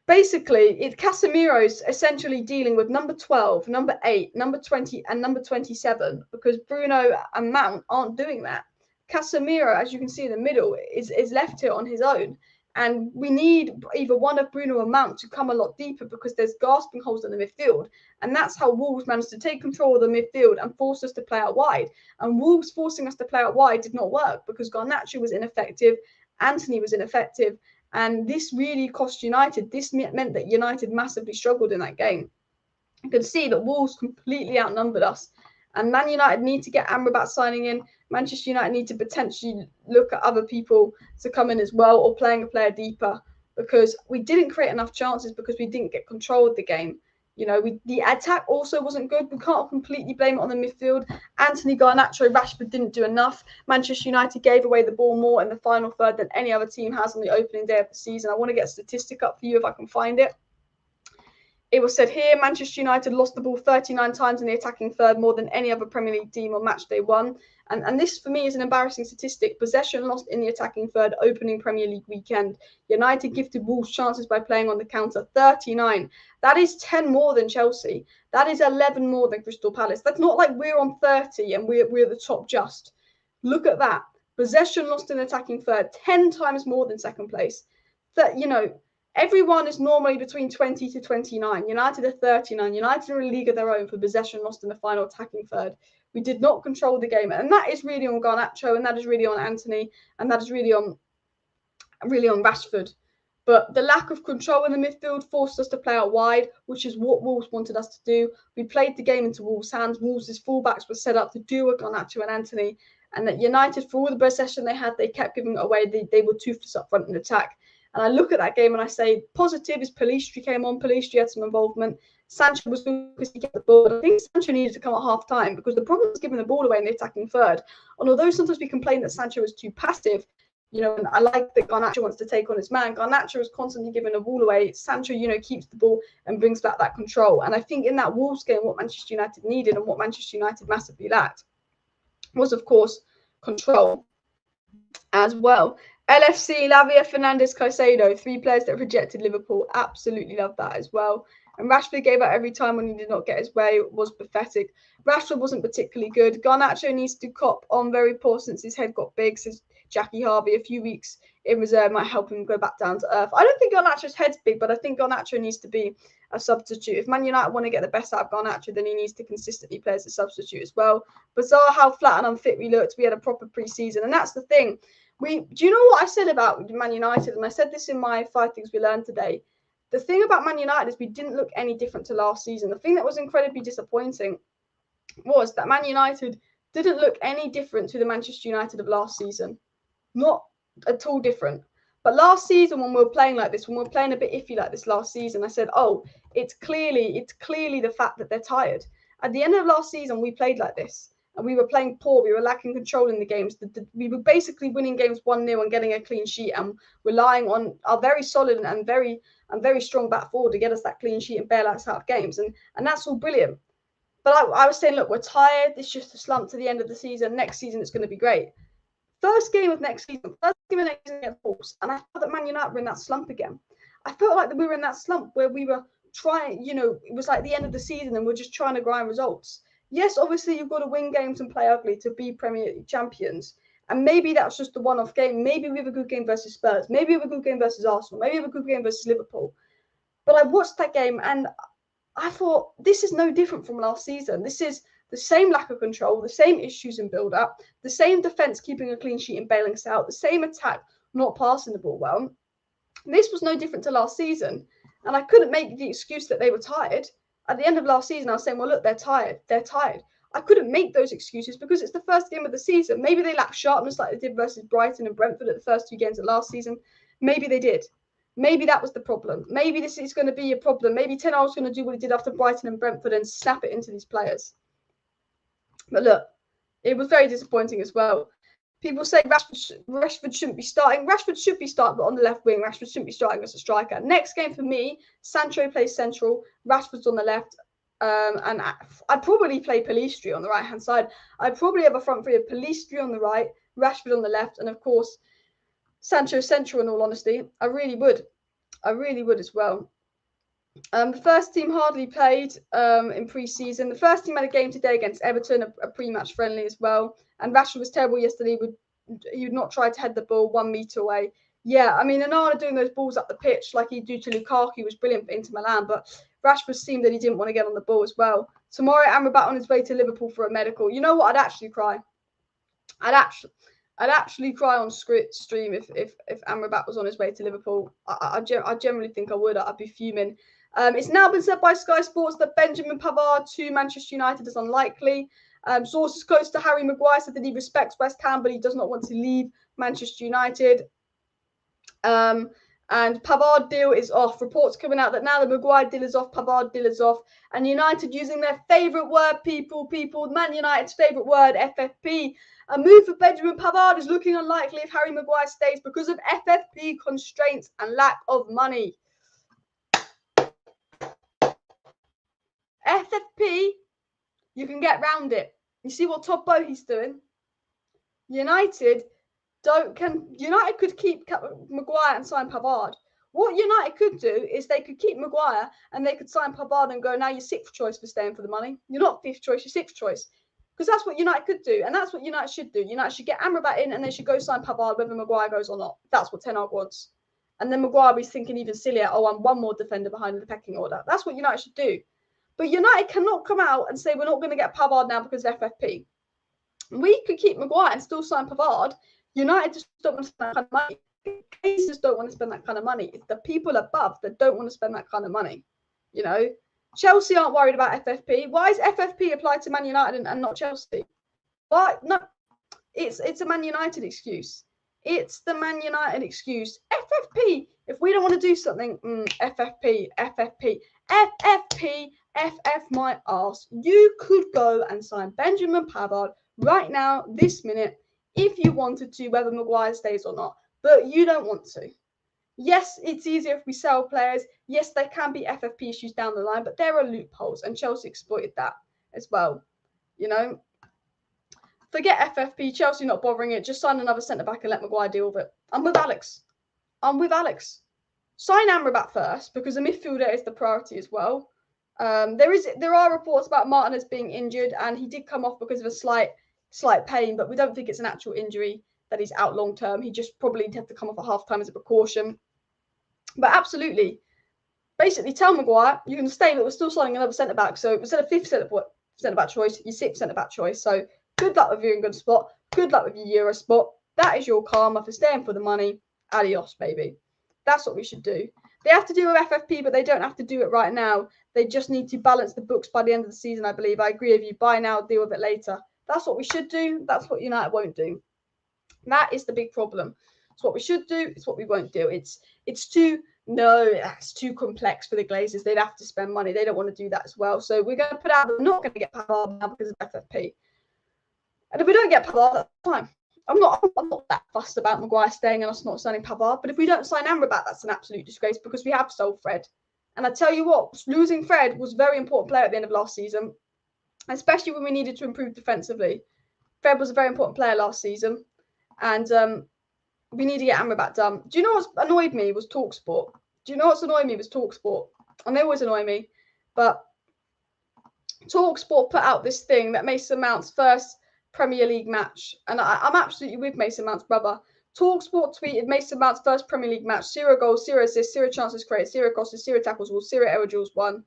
A: basically, Casemiro's essentially dealing with number 12, number 8, number 20, and number 27, because Bruno and Mount aren't doing that. Casemiro, as you can see in the middle, is left here on his own. And we need either one of Bruno or Mount to come a lot deeper because there's gasping holes in the midfield. And that's how Wolves managed to take control of the midfield and force us to play out wide. And Wolves forcing us to play out wide did not work because Garnacho was ineffective, Anthony was ineffective, and this really cost United. This meant that United massively struggled in that game. You can see that Wolves completely outnumbered us. And Man United need to get Amrabat signing in. Manchester United need to potentially look at other people to come in as well, or playing a player deeper, because we didn't create enough chances because we didn't get control of the game. You know, the attack also wasn't good. We can't completely blame it on the midfield. Anthony, Garnacho, Rashford didn't do enough. Manchester United gave away the ball more in the final third than any other team has on the opening day of the season. I want to get a statistic up for you if I can find it. It was said here, Manchester United lost the ball 39 times in the attacking third, more than any other Premier League team on match day one. And this, for me, is an embarrassing statistic. Possession lost in the attacking third, opening Premier League weekend. United gifted Wolves chances by playing on the counter, 39. That is 10 more than Chelsea. That is 11 more than Crystal Palace. That's not like we're on 30 and we're the top just. Look at that. Possession lost in the attacking third, 10 times more than second place. That, you know, everyone is normally between 20 to 29. United are 39. United are in a league of their own for possession lost in the final attacking third. We did not control the game. And that is really on Garnacho, and that is really on Anthony, and that is really on Rashford. But the lack of control in the midfield forced us to play out wide, which is what Wolves wanted us to do. We played the game into Wolves' hands. Wolves' fullbacks were set up to do with Garnacho and Anthony. And that United, for all the possession they had, they kept giving it away. They were toothless up front in attack. And I look at that game and I say, positive is Pellistri came on. Pellistri had some involvement. Sancho was good because he get the ball. But I think Sancho needed to come at half time because the problem was giving the ball away in the attacking third. And although sometimes we complain that Sancho was too passive, you know, and I like that Garnacho wants to take on his man. Garnacho is constantly giving the ball away. Sancho, you know, keeps the ball and brings back that control. And I think in that Wolves game, what Manchester United needed and what Manchester United massively lacked was, of course, control as well. LFC, Lavia, Fernandes, Caicedo, 3 players that rejected Liverpool. Absolutely love that as well. And Rashford gave out every time when he did not get his way. It was pathetic. Rashford wasn't particularly good. Garnacho needs to cop on very poor since his head got big, says Jackie Harvey. A few weeks in reserve might help him go back down to earth. I don't think Garnacho's head's big, but I think Garnacho needs to be a substitute. If Man United want to get the best out of Garnacho, then he needs to consistently play as a substitute as well. Bizarre how flat and unfit we looked. We had a proper pre-season, and that's the thing. Do you know what I said about Man United? And I said this in my 5 Things We Learned today. The thing about Man United is we didn't look any different to last season. The thing that was incredibly disappointing was that Man United didn't look any different to the Manchester United of last season. Not at all different. But last season, when we were playing like this, when we were playing a bit iffy like this last season, I said, oh, it's clearly the fact that they're tired. At the end of last season, we played like this. And we were playing poor. We were lacking control in the games. We were basically winning games 1-0 and getting a clean sheet and relying on our very solid and very strong back forward to get us that clean sheet and bail us out of games. And that's all brilliant. But I was saying, look, we're tired. It's just a slump to the end of the season. Next season, it's going to be great. First game of next season against Wolves. And I felt that Man United were in that slump again. I felt like we were in that slump where we were trying, you know, it was like the end of the season and we're just trying to grind results. Yes, obviously, you've got to win games and play ugly to be Premier League champions. And maybe that's just a one-off game. Maybe we have a good game versus Spurs. Maybe we have a good game versus Arsenal. Maybe we have a good game versus Liverpool. But I watched that game and I thought, this is no different from last season. This is the same lack of control, the same issues in build-up, the same defence keeping a clean sheet and bailing us out, the same attack not passing the ball well. This was no different to last season. And I couldn't make the excuse that they were tired. At the end of last season, I was saying, well, look, they're tired. They're tired. I couldn't make those excuses because it's the first game of the season. Maybe they lack sharpness like they did versus Brighton and Brentford at the first 2 games of last season. Maybe they did. Maybe that was the problem. Maybe this is going to be a problem. Maybe Ten Hag's going to do what he did after Brighton and Brentford and snap it into these players. But look, it was very disappointing as well. People say Rashford shouldn't be starting. Rashford should be starting, but on the left wing. Rashford shouldn't be starting as a striker. Next game for me, Sancho plays central. Rashford's on the left. And I'd probably play Pellistri on the right-hand side. I'd probably have a front three of Pellistri on the right, Rashford on the left, and of course, Sancho central, in all honesty. I really would as well. The first team hardly played in pre-season. The first team had a game today against Everton, a pre-match friendly as well. And Rashford was terrible yesterday. He would not try to head the ball 1 metre away. Yeah, I mean, Antonia doing those balls up the pitch like he'd do to Lukaku was brilliant for Inter Milan, but Rashford seemed that he didn't want to get on the ball as well. Tomorrow, Amrabat on his way to Liverpool for a medical. You know what? I'd actually cry. I'd actually cry on stream if Amrabat was on his way to Liverpool. I generally think I would. I'd be fuming. It's now been said by Sky Sports that Benjamin Pavard to Manchester United is unlikely. Sources close to Harry Maguire said that he respects West Ham, but he does not want to leave Manchester United. And And Pavard deal is off. Reports coming out that now the Maguire deal is off, Pavard deal is off. And United using their favourite word, people, Man United's favourite word, FFP. A move for Benjamin Pavard is looking unlikely if Harry Maguire stays because of FFP constraints and lack of money. FFP, you can get round it. You see what Todibo's doing? United could keep Maguire and sign Pavard. What United could do is they could keep Maguire and they could sign Pavard and go, now you're sixth choice for staying for the money. You're not fifth choice, you're sixth choice. Because that's what United could do. And that's what United should do. United should get Amrabat in and they should go sign Pavard whether Maguire goes or not. That's what Ten Hag wants. And then Maguire be thinking even sillier, oh, I'm one more defender behind in the pecking order. That's what United should do. But United cannot come out and say we're not going to get Pavard now because of FFP. We could keep Maguire and still sign Pavard. United just don't want to spend that kind of money. They just don't want to spend that kind of money. It's the people above that don't want to spend that kind of money. You know, Chelsea aren't worried about FFP. Why is FFP applied to Man United and not Chelsea? Why? No, it's a Man United excuse. It's the Man United excuse. FFP. If we don't want to do something, FFP, FF my arse. You could go and sign Benjamin Pavard right now, this minute, if you wanted to, whether Maguire stays or not. But you don't want to. Yes, it's easier if we sell players. Yes, there can be FFP issues down the line, but there are loopholes, and Chelsea exploited that as well. You know, forget FFP. Chelsea not bothering it. Just sign another centre-back and let Maguire deal with it. I'm with Alex. Sign Amrabat first, because the midfielder is the priority as well. There are reports about Martinez being injured, and he did come off because of a slight pain, but we don't think it's an actual injury that he's out long term. He just probably had to come off at half time as a precaution. But absolutely, basically tell Maguire you can stay, but we're still signing another centre back. So instead of fifth centre back choice, your sixth centre back choice. So good luck with your good spot. Good luck with your Euro spot. That is your karma for staying for the money. Adios, baby. That's what we should do. They have to do with FFP, but they don't have to do it right now. They just need to balance the books by the end of the season, I believe. I agree with you. Buy now, deal with it later. That's what we should do. That's what United won't do. That is the big problem. It's what we should do. It's what we won't do. It's too complex for the Glazers. They'd have to spend money. They don't want to do that as well. So we're going to put out that we're not going to get Pavard now because of FFP. And if we don't get Pavard, that's fine. I'm not that fussed about Maguire staying and us not signing Pavard. But if we don't sign Amrabat, that's an absolute disgrace because we have sold Fred. And I tell you what, losing Fred was a very important player at the end of last season, especially when we needed to improve defensively. Fred was a very important player last season. And we need to get Amrabat done. Do you know what's annoyed me was TalkSport? And they always annoy me. But TalkSport put out this thing that Mason Mount's first Premier League match. And I'm absolutely with Mason Mount's brother. TalkSport tweeted Mason Mount's first Premier League match. 0 goals, 0 assists, 0 chances created, 0 crosses, 0 tackles, 0 error duels won.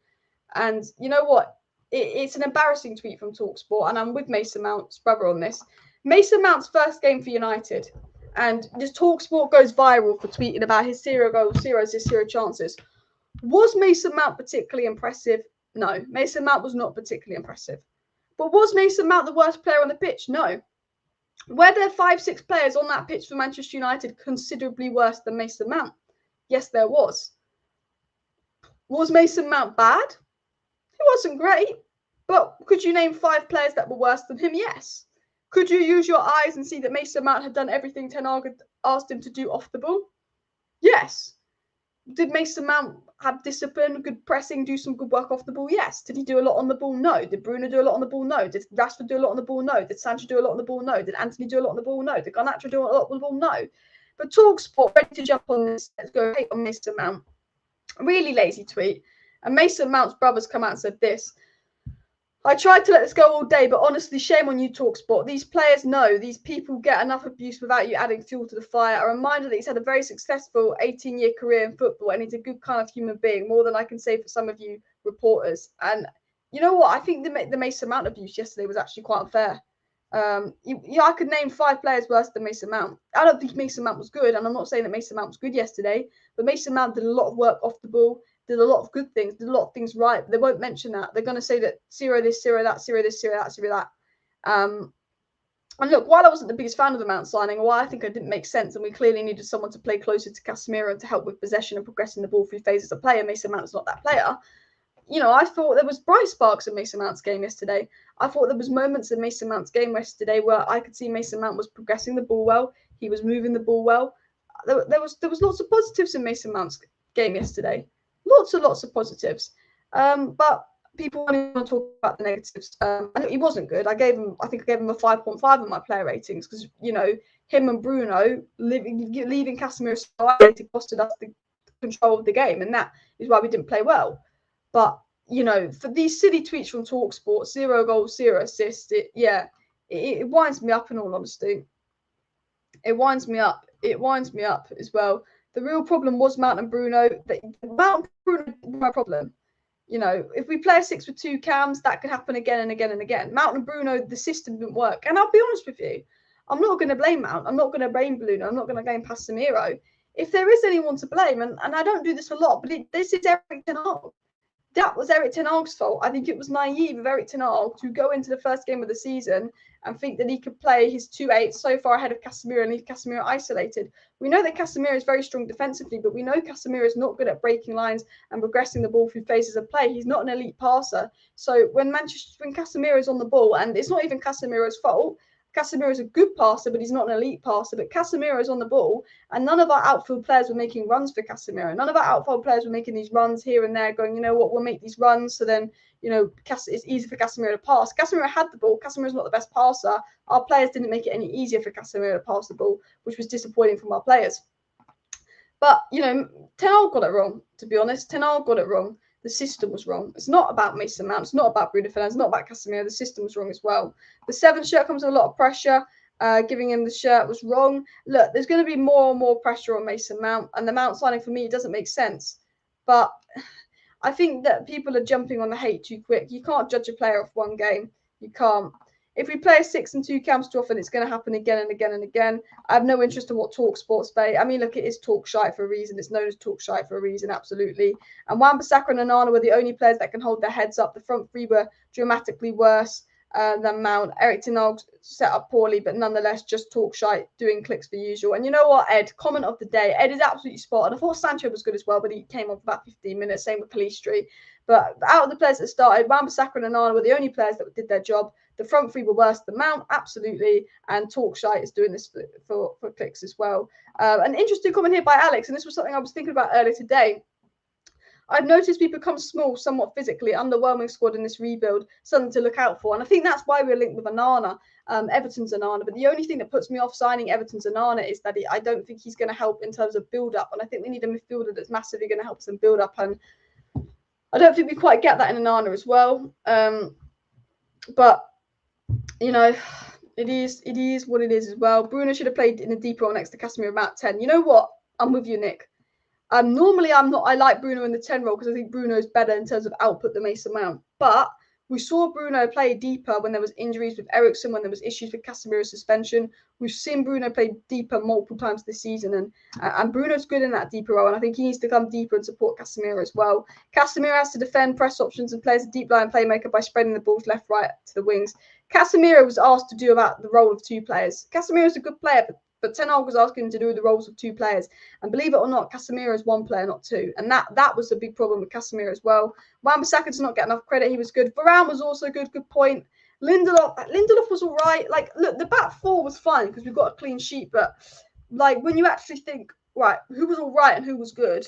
A: And you know what? It's an embarrassing tweet from TalkSport. And I'm with Mason Mount's brother on this. Mason Mount's first game for United, and just TalkSport goes viral for tweeting about his 0 goals, 0 assists, 0 chances. Was Mason Mount particularly impressive? No, Mason Mount was not particularly impressive. But was Mason Mount the worst player on the pitch? No. Were there 5-6 players on that pitch for Manchester United considerably worse than Mason Mount? Yes, there was. Was Mason Mount bad? He wasn't great. But could you name 5 players that were worse than him? Yes. Could you use your eyes and see that Mason Mount had done everything Ten Hag had asked him to do off the ball? Yes. Did Mason Mount have discipline, good pressing, do some good work off the ball? Yes. Did he do a lot on the ball? No. Did Bruno do a lot on the ball? No. Did Rashford do a lot on the ball? No. Did Sancho do a lot on the ball? No. Did Anthony do a lot on the ball? No. Did Garnacho do a lot on the ball? No. But TalkSport ready to jump on this. Let's go hate on Mason Mount. A really lazy tweet. And Mason Mount's brothers come out and said this. I tried to let this go all day, but honestly, shame on you, TalkSport. These players know these people get enough abuse without you adding fuel to the fire. A reminder that he's had a very successful 18-year career in football and he's a good kind of human being, more than I can say for some of you reporters. And you know what? I think the Mason Mount abuse yesterday was actually quite unfair. I could name 5 players worse than Mason Mount. I don't think Mason Mount was good, and I'm not saying that Mason Mount was good yesterday, but Mason Mount did a lot of work off the ball. Did a lot of good things, did a lot of things right. But they won't mention that. They're going to say that 0 this, 0 that, 0 this, 0 that, 0 that. And look, while I wasn't the biggest fan of the Mount signing, why I think it didn't make sense, and we clearly needed someone to play closer to Casemiro and to help with possession and progressing the ball through phases of play, and Mason Mount's not that player. You know, I thought there was bright sparks in Mason Mount's game yesterday. I thought there was moments in Mason Mount's game yesterday where I could see Mason Mount was progressing the ball well. He was moving the ball well. There was lots of positives in Mason Mount's game yesterday. Lots of positives. But people only want to talk about the negatives. I think he wasn't good. I think I gave him a 5.5 in my player ratings because, you know, him and Bruno leaving Casemiro costed us the control of the game, and that is why we didn't play well. But, you know, for these silly tweets from TalkSport, 0 goals, 0 assists, it winds me up in all honesty. It winds me up. It winds me up as well. The real problem was Mount and Bruno. Mount and Bruno was my problem. You know, if we play a 6 with 2 cams, that could happen again and again and again. Mount and Bruno, the system didn't work. And I'll be honest with you, I'm not going to blame Mount. I'm not going to blame Bruno. I'm not going to blame Casemiro. If there is anyone to blame, and I don't do this a lot, but this is Erik ten Hag. That was Erik ten Hag's fault. I think it was naive of Erik ten Hag to go into the first game of the season and think that he could play his 2-8 so far ahead of Casemiro and leave Casemiro isolated. We know that Casemiro is very strong defensively, but we know Casemiro is not good at breaking lines and progressing the ball through phases of play. He's not an elite passer. So when Casemiro is on the ball, and it's not even Casemiro's fault, Casemiro is a good passer, but he's not an elite passer. But Casemiro is on the ball, and none of our outfield players were making runs for Casemiro. None of our outfield players were making these runs here and there, going, you know what, we'll make these runs. So then, you know, it's easy for Casemiro to pass. Casemiro had the ball. Casemiro's not the best passer. Our players didn't make it any easier for Casemiro to pass the ball, which was disappointing from our players. But, you know, Ten Hag got it wrong, to be honest. Ten Hag got it wrong. The system was wrong. It's not about Mason Mount. It's not about Bruno Fernandes. It's not about Casemiro. The system was wrong as well. The 7th shirt comes with a lot of pressure. Giving him the shirt was wrong. Look, there's going to be more and more pressure on Mason Mount. And the Mount signing, for me, it doesn't make sense. But I think that people are jumping on the hate too quick. You can't judge a player off one game. You can't. If we play a 6 and 2 cams too often, it's going to happen again and again and again. I have no interest in what TalkSport say. I mean, look, it is talk shite for a reason. It's known as talk shite for a reason, absolutely. And Wan-Bissaka and Onana were the only players that can hold their heads up. The front three were dramatically worse than Mount. Erik ten Hag set up poorly, but nonetheless, just talk shite, doing clicks for usual. And you know what, Ed? Comment of the day. Ed is absolutely spot on. I thought Sancho was good as well, but he came on for about 15 minutes. Same with Pellistri. But out of the players that started, Wan-Bissaka and Onana were the only players that did their job. The front three were worse than Mount, absolutely. And Talkshite is doing this for clicks as well. An interesting comment here by Alex, and this was something I was thinking about earlier today. I've noticed we become small, somewhat physically, underwhelming squad in this rebuild, something to look out for. And I think that's why we're linked with Onana, Everton's Onana. But the only thing that puts me off signing Everton's Onana is that I don't think he's going to help in terms of build-up. And I think we need a midfielder that's massively going to help us in build-up. And I don't think we quite get that in Onana as well. But you know, it is what it is as well. Bruno should have played in a deeper role next to Casemiro about 10. You know what? I'm with you, Nick. Normally I'm not. I like Bruno in the 10 role because I think Bruno is better in terms of output than Mason Mount. But we saw Bruno play deeper when there was injuries with Eriksen, when there was issues with Casemiro's suspension. We've seen Bruno play deeper multiple times this season, and Bruno's good in that deeper role, and I think he needs to come deeper and support Casemiro as well. Casemiro has to defend press options and play as a deep line playmaker by spreading the balls left, right to the wings. Casemiro was asked to do about the role of 2 players. Casemiro is a good player, but Ten Hag was asking him to do the roles of 2 players. And believe it or not, Casemiro is 1 player, not 2. And that was a big problem with Casemiro as well. Wan-Bissaka does not get enough credit. He was good. Varane was also good. Good point. Lindelof was all right. Like, look, the back 4 was fine because we've got a clean sheet. But, like, when you actually think, right, who was all right and who was good?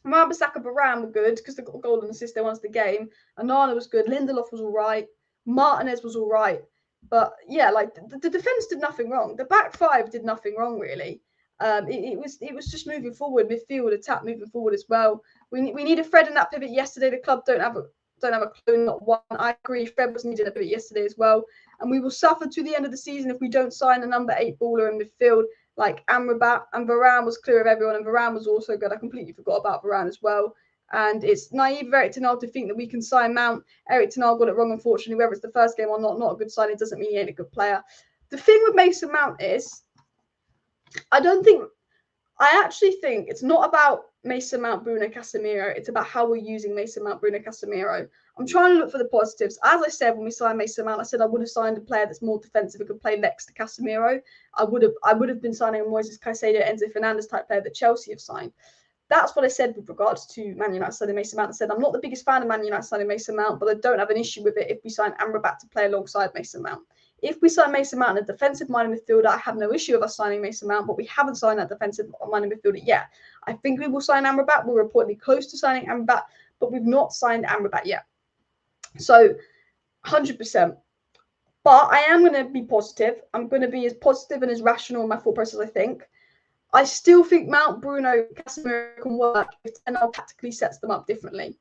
A: Wan-Bissaka, Varane were good because they got a goal and assist. They won us the game. Onana was good. Lindelof was all right. Martinez was all right. But yeah, like the defense did nothing wrong. The back 5 did nothing wrong really. It was just moving forward, midfield attack moving forward as well. We needed Fred in that pivot yesterday. The club don't have a clue, not one. I agree. Fred was needed a pivot yesterday as well, and we will suffer to the end of the season if we don't sign a number 8 baller in midfield like Amrabat. And Varane was clear of everyone, and Varane was also good. I completely forgot about Varane as well. And it's naive of Erik ten Hag to think that we can sign Mount. Erik ten Hag got it wrong, unfortunately. Whether it's the first game or not a good sign. It doesn't mean he ain't a good player. The thing with Mason Mount is, I actually think it's not about Mason Mount, Bruno Casemiro. It's about how we're using Mason Mount, Bruno Casemiro. I'm trying to look for the positives. As I said when we signed Mason Mount, I said I would have signed a player that's more defensive and could play next to Casemiro. I would have been signing a Moises Caicedo, Enzo Fernandez type player that Chelsea have signed. That's what I said with regards to Man United signing Mason Mount. I said I'm not the biggest fan of Man United signing Mason Mount, but I don't have an issue with it if we sign Amrabat to play alongside Mason Mount. If we sign Mason Mount, a defensive-minded midfielder, I have no issue with us signing Mason Mount, but we haven't signed that defensive-minded midfielder yet. I think we will sign Amrabat. We're reportedly close to signing Amrabat, but we've not signed Amrabat yet. So, 100%. But I am going to be positive. I'm going to be as positive and as rational in my thought process, I think. I still think Mount, Bruno, Casemiro can work if Ten Hag tactically sets them up differently.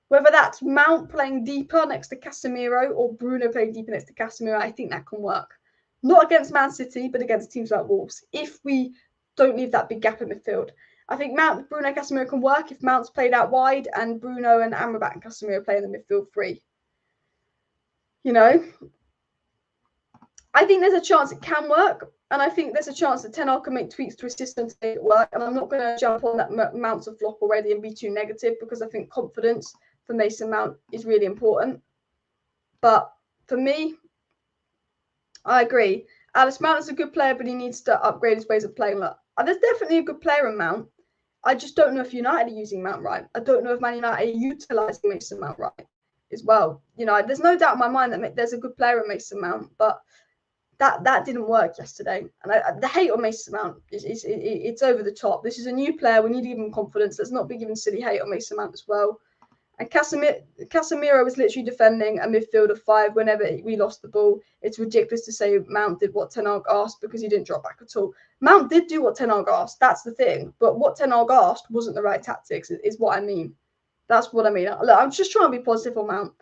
A: Whether that's Mount playing deeper next to Casemiro or Bruno playing deeper next to Casemiro, I think that can work. Not against Man City, but against teams like Wolves, if we don't leave that big gap in midfield. I think Mount, Bruno, Casemiro can work if Mount's played out wide and Bruno and Amrabat and Casemiro play in the midfield three. You know, I think there's a chance it can work, and I think there's a chance that Ten Hag can make tweaks to his system to make it work, and I'm not going to jump on that Mount's a flop already and be too negative, because I think confidence for Mason Mount is really important. But for me, I agree. Alice Mount is a good player, but he needs to upgrade his ways of playing. Look, there's definitely a good player in Mount. I just don't know if United are using Mount right. I don't know if Man United are utilising Mason Mount right as well. You know, there's no doubt in my mind that there's a good player in Mason Mount, but that didn't work yesterday. And the hate on Mason Mount it's over the top. This is a new player. We need to give him confidence. Let's not be giving silly hate on Mason Mount as well. And Casemiro was literally defending a midfield of five whenever we lost the ball. It's ridiculous to say Mount did what Ten Hag asked because he didn't drop back at all. Mount did do what Ten Hag asked. That's the thing. But what Ten Hag asked wasn't the right tactics, is what I mean. That's what I mean. Look, I'm just trying to be positive on Mount.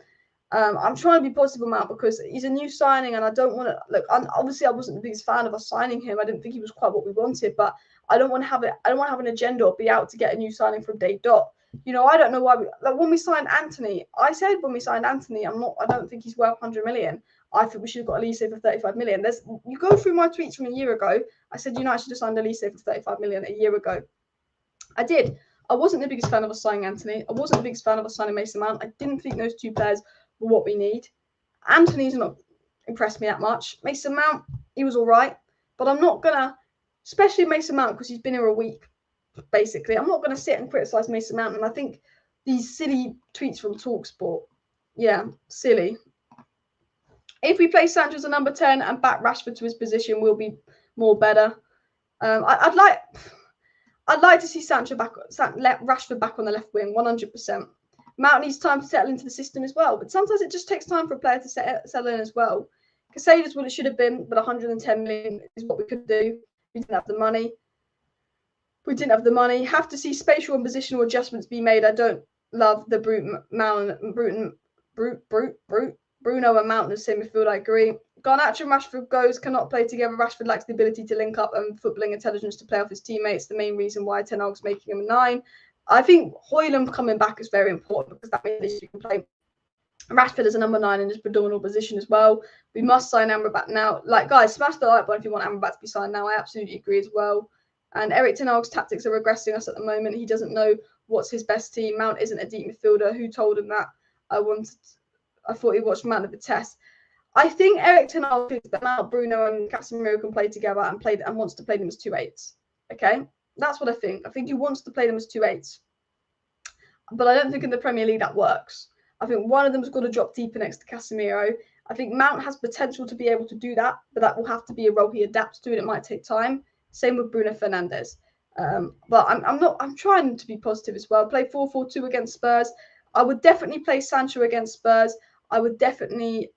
A: I'm trying to be positive on Mount because he's a new signing and I don't want to... Look, obviously I wasn't the biggest fan of us signing him. I didn't think he was quite what we wanted, but I don't want to have it. I don't want to have an agenda or be out to get a new signing from day dot. You know, I don't know why. When we signed Anthony, I said when we signed Anthony, I don't think he's worth 100 million. I think we should have got Elise for 35 million. You go through my tweets from a year ago. I said United should have signed Elise for 35 million a year ago. I did. I wasn't the biggest fan of us signing Anthony. I wasn't the biggest fan of us signing Mason Mount. I didn't think those two players were what we need. Anthony's not impressed me that much. Mason Mount, he was all right, but I'm not gonna, especially Mason Mount because he's been here a week. Basically, I'm not going to sit and criticise Mason Mount, and I think these silly tweets from TalkSport, yeah, silly. If we play Sancho as a number 10 and back Rashford to his position, we'll be more better. I'd like to see Sancho back, let Rashford back on the left wing, 100%. Mount needs time to settle into the system as well, but sometimes it just takes time for a player to settle in as well. Caicedo's what it should have been, but 110 million is what we could do. We didn't have the money. Have to see spatial and positional adjustments be made. I don't love the Bruno and Mount in the same midfield. I agree. Garnacho and Rashford cannot play together. Rashford lacks the ability to link up and footballing intelligence to play off his teammates. The main reason why Ten Hag's making him a 9. I think Højlund coming back is very important because that means he can play Rashford as a number 9 in his predominant position as well. We must sign Amrabat now. Like, guys, smash the like button if you want Amrabat to be signed now. I absolutely agree as well. And Erik Ten Hag's tactics are regressing us at the moment. He doesn't know what's his best team. Mount isn't a deep midfielder. Who told him that? I thought he watched Mount of the test. I think Erik Ten Hag thinks that Mount, Bruno, and Casemiro can play together and wants to play them as 2-8s. Okay, that's what I think. I think he wants to play them as 2-8s. But I don't think in the Premier League that works. I think one of them's got to drop deeper next to Casemiro. I think Mount has potential to be able to do that, but that will have to be a role he adapts to, and it might take time. Same with Bruno Fernandes. But I'm trying to be positive as well. Play 4-4-2 against Spurs. I would definitely play Sancho against Spurs. I would definitely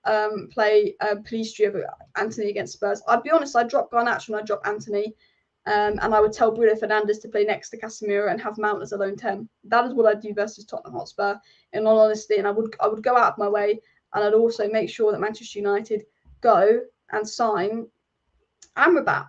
A: play Pelistri over Anthony against Spurs. I'd be honest, I'd drop Garnacho and I'd drop Anthony. And I would tell Bruno Fernandes to play next to Casemiro and have Mount as a lone 10. That is what I'd do versus Tottenham Hotspur, in all honesty. And I would go out of my way, and I'd also make sure that Manchester United go and sign Amrabat.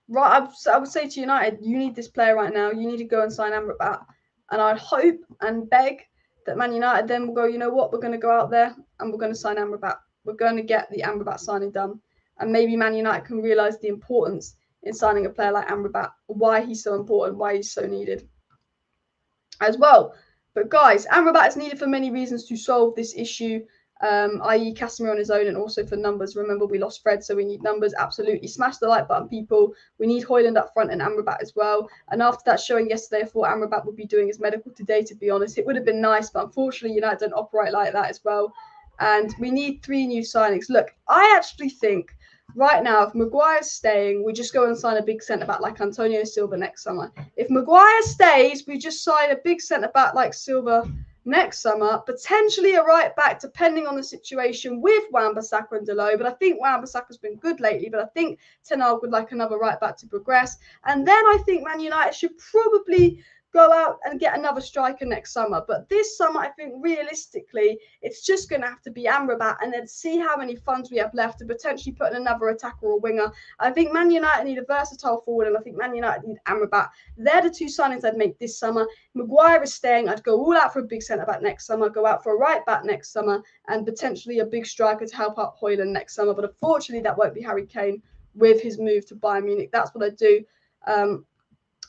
A: Right, I would say to United, you need this player right now. You need to go and sign Amrabat. And I'd hope and beg that Man United then will go, you know what, we're going to go out there and we're going to sign Amrabat. We're going to get the Amrabat signing done. And maybe Man United can realise the importance in signing a player like Amrabat, why he's so important, why he's so needed. as well. But guys, Amrabat is needed for many reasons to solve this issue, i.e. Casemiro on his own, and also for numbers. Remember, we lost Fred, so we need numbers. Absolutely. Smash the like button, people. We need Højlund up front and Amrabat as well. And after that showing yesterday, I thought Amrabat would be doing his medical today, to be honest. It would have been nice, but unfortunately, United don't operate like that as well. And we need 3 new signings. Look, I actually think right now, if Maguire's staying, we just go and sign a big centre-back like Antonio Silva next summer. If Maguire stays, we just sign a big centre-back like Silva next summer, potentially a right back, depending on the situation with Wan-Bissaka and Dalot. But I think Wan-Bissaka's been good lately, but I think Ten Hag would like another right back to progress. And then I think Man United should probably go out and get another striker next summer. But this summer, I think realistically, it's just going to have to be Amrabat and then see how many funds we have left to potentially put in another attacker or winger. I think Man United need a versatile forward, and I think Man United need Amrabat. They're the 2 signings I'd make this summer. Maguire is staying. I'd go all out for a big centre-back next summer, go out for a right-back next summer, and potentially a big striker to help out Højlund next summer. But unfortunately, that won't be Harry Kane with his move to Bayern Munich. That's what I do.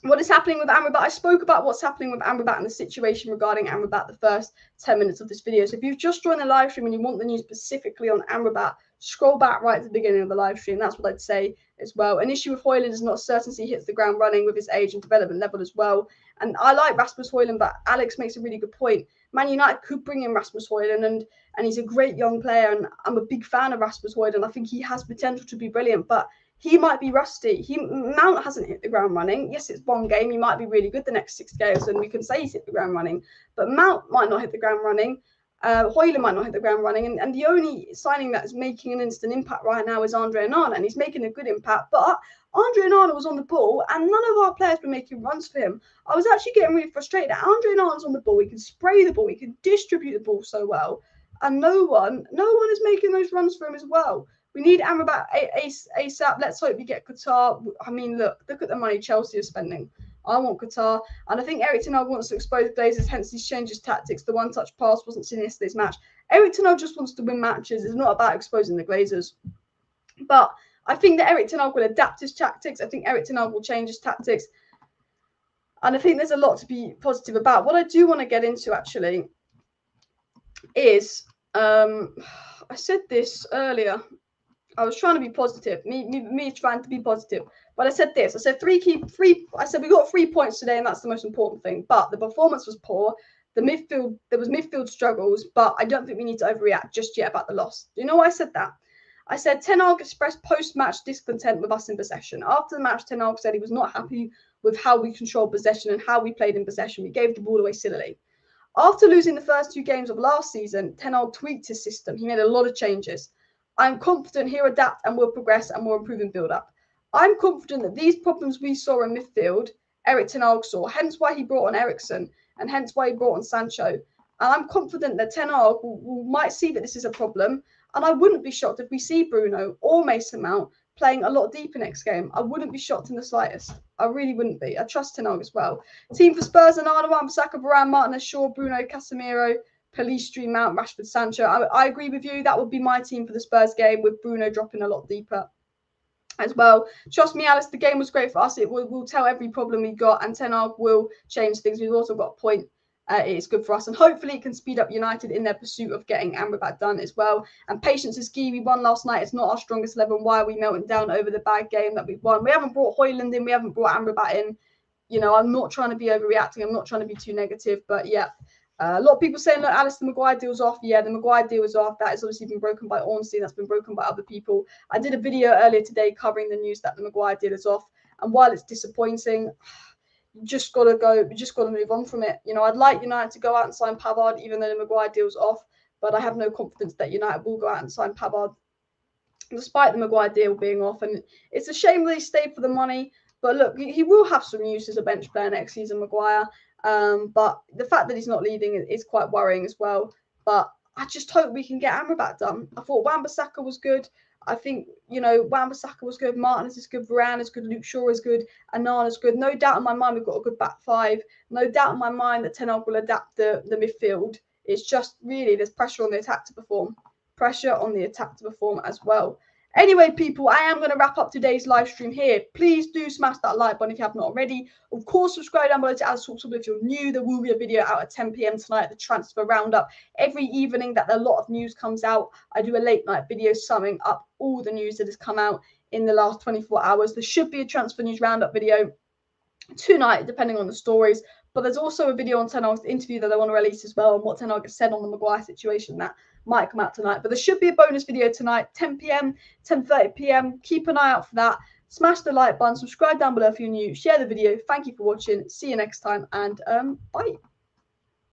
A: What is happening with Amrabat? I spoke about what's happening with Amrabat and the situation regarding Amrabat the first 10 minutes of this video. So if you've just joined the live stream and you want the news specifically on Amrabat, scroll back right to the beginning of the live stream. That's what I'd say as well. An issue with Højlund is not certainty he hits the ground running with his age and development level as well. And I like Rasmus Højlund, but Alex makes a really good point. Man United could bring in Rasmus Højlund, and he's a great young player, and I'm a big fan of Rasmus Højlund. I think he has potential to be brilliant, but he might be rusty. Mount hasn't hit the ground running. Yes, it's one game. He might be really good the next 6 games, and we can say he's hit the ground running. But Mount might not hit the ground running. Højlund might not hit the ground running. And the only signing that is making an instant impact right now is Andre Onana, and he's making a good impact. But Andre Onana was on the ball, and none of our players were making runs for him. I was actually getting really frustrated. Andre Onana's on the ball. He can spray the ball. He can distribute the ball so well. And no one is making those runs for him as well. We need Amrabat ASAP. Let's hope we get Qatar. I mean, look at the money Chelsea are spending. I want Qatar. And I think Erik ten Hag wants to expose Glazers, hence he's changed his tactics. The one-touch pass wasn't seen in yesterday's match. Erik ten Hag just wants to win matches. It's not about exposing the Glazers. But I think that Erik ten Hag will adapt his tactics. I think Erik ten Hag will change his tactics. And I think there's a lot to be positive about. What I do want to get into, actually, is I said this earlier. I was trying to be positive, me trying to be positive. But I said this. I said I said we got 3 points today, and that's the most important thing. But the performance was poor. There was midfield struggles, but I don't think we need to overreact just yet about the loss. Do you know why I said that? I said Ten Hag expressed post-match discontent with us in possession. After the match, Ten Hag said he was not happy with how we controlled possession and how we played in possession. We gave the ball away sillily. After losing the first 2 games of last season, Ten Hag tweaked his system. He made a lot of changes. I'm confident he'll adapt and will progress and will improve in build-up. I'm confident that these problems we saw in midfield, Erik ten Hag saw, hence why he brought on Eriksen, and hence why he brought on Sancho. And I'm confident that Ten Hag might see that this is a problem, and I wouldn't be shocked if we see Bruno or Mason Mount playing a lot deeper next game. I wouldn't be shocked in the slightest. I really wouldn't be. I trust Ten Hag as well. Team for Spurs: Onana, Wan-Bissaka, Varane, Martinez, Shaw, Bruno, Casemiro, Pelistri, Mount, Rashford, Sancho. I agree with you. That would be my team for the Spurs game, with Bruno dropping a lot deeper as well. Trust me, Alice, the game was great for us. We'll tell every problem we got, and Ten Hag will change things. We've also got a point. It's good for us, and hopefully it can speed up United in their pursuit of getting Amrabat done as well. And patience is key. We won last night. It's not our strongest 11. Why are we melting down over the bad game that we won? We haven't brought Højlund in. We haven't brought Amrabat in. You know, I'm not trying to be overreacting. I'm not trying to be too negative, but yeah. A lot of people saying, look, Alice, the Maguire deal's off. Yeah, the Maguire deal is off. That has obviously been broken by Ornstein. That's been broken by other people. I did a video earlier today covering the news that the Maguire deal is off. And while it's disappointing, you just got to go. You just got to move on from it. You know, I'd like United to go out and sign Pavard, even though the Maguire deal's off. But I have no confidence that United will go out and sign Pavard, despite the Maguire deal being off. And it's a shame that he stayed for the money. But look, he will have some use as a bench player next season, Maguire. But the fact that he's not leaving is quite worrying as well. But I just hope we can get Amrabat done. I thought Wan-Bissaka was good. I think, you know, Wan-Bissaka was good. Martinez is good. Varane is good. Luke Shaw is good. Onana is good. No doubt in my mind we've got a good back 5. No doubt in my mind that Ten Hag will adapt the midfield. It's just really there's pressure on the attack to perform. Pressure on the attack to perform as well. Anyway, people, I am going to wrap up today's live stream here. Please do smash that like button if you have not already. Of course, subscribe down below to Alice Talks Football if you're new. There will be a video out at 10 p.m. tonight, the transfer roundup. Every evening that a lot of news comes out, I do a late night video summing up all the news that has come out in the last 24 hours. There should be a transfer news roundup video tonight, depending on the stories. But there's also a video on Ten Hag's interview that I want to release as well, and what Ten Hag has said on the Maguire situation that might come out tonight. But there should be a bonus video tonight, 10 p.m, 10:30 p.m. Keep an eye out for that. Smash the like button, subscribe down below if you're new, share the video. Thank you for watching. See you next time, and bye.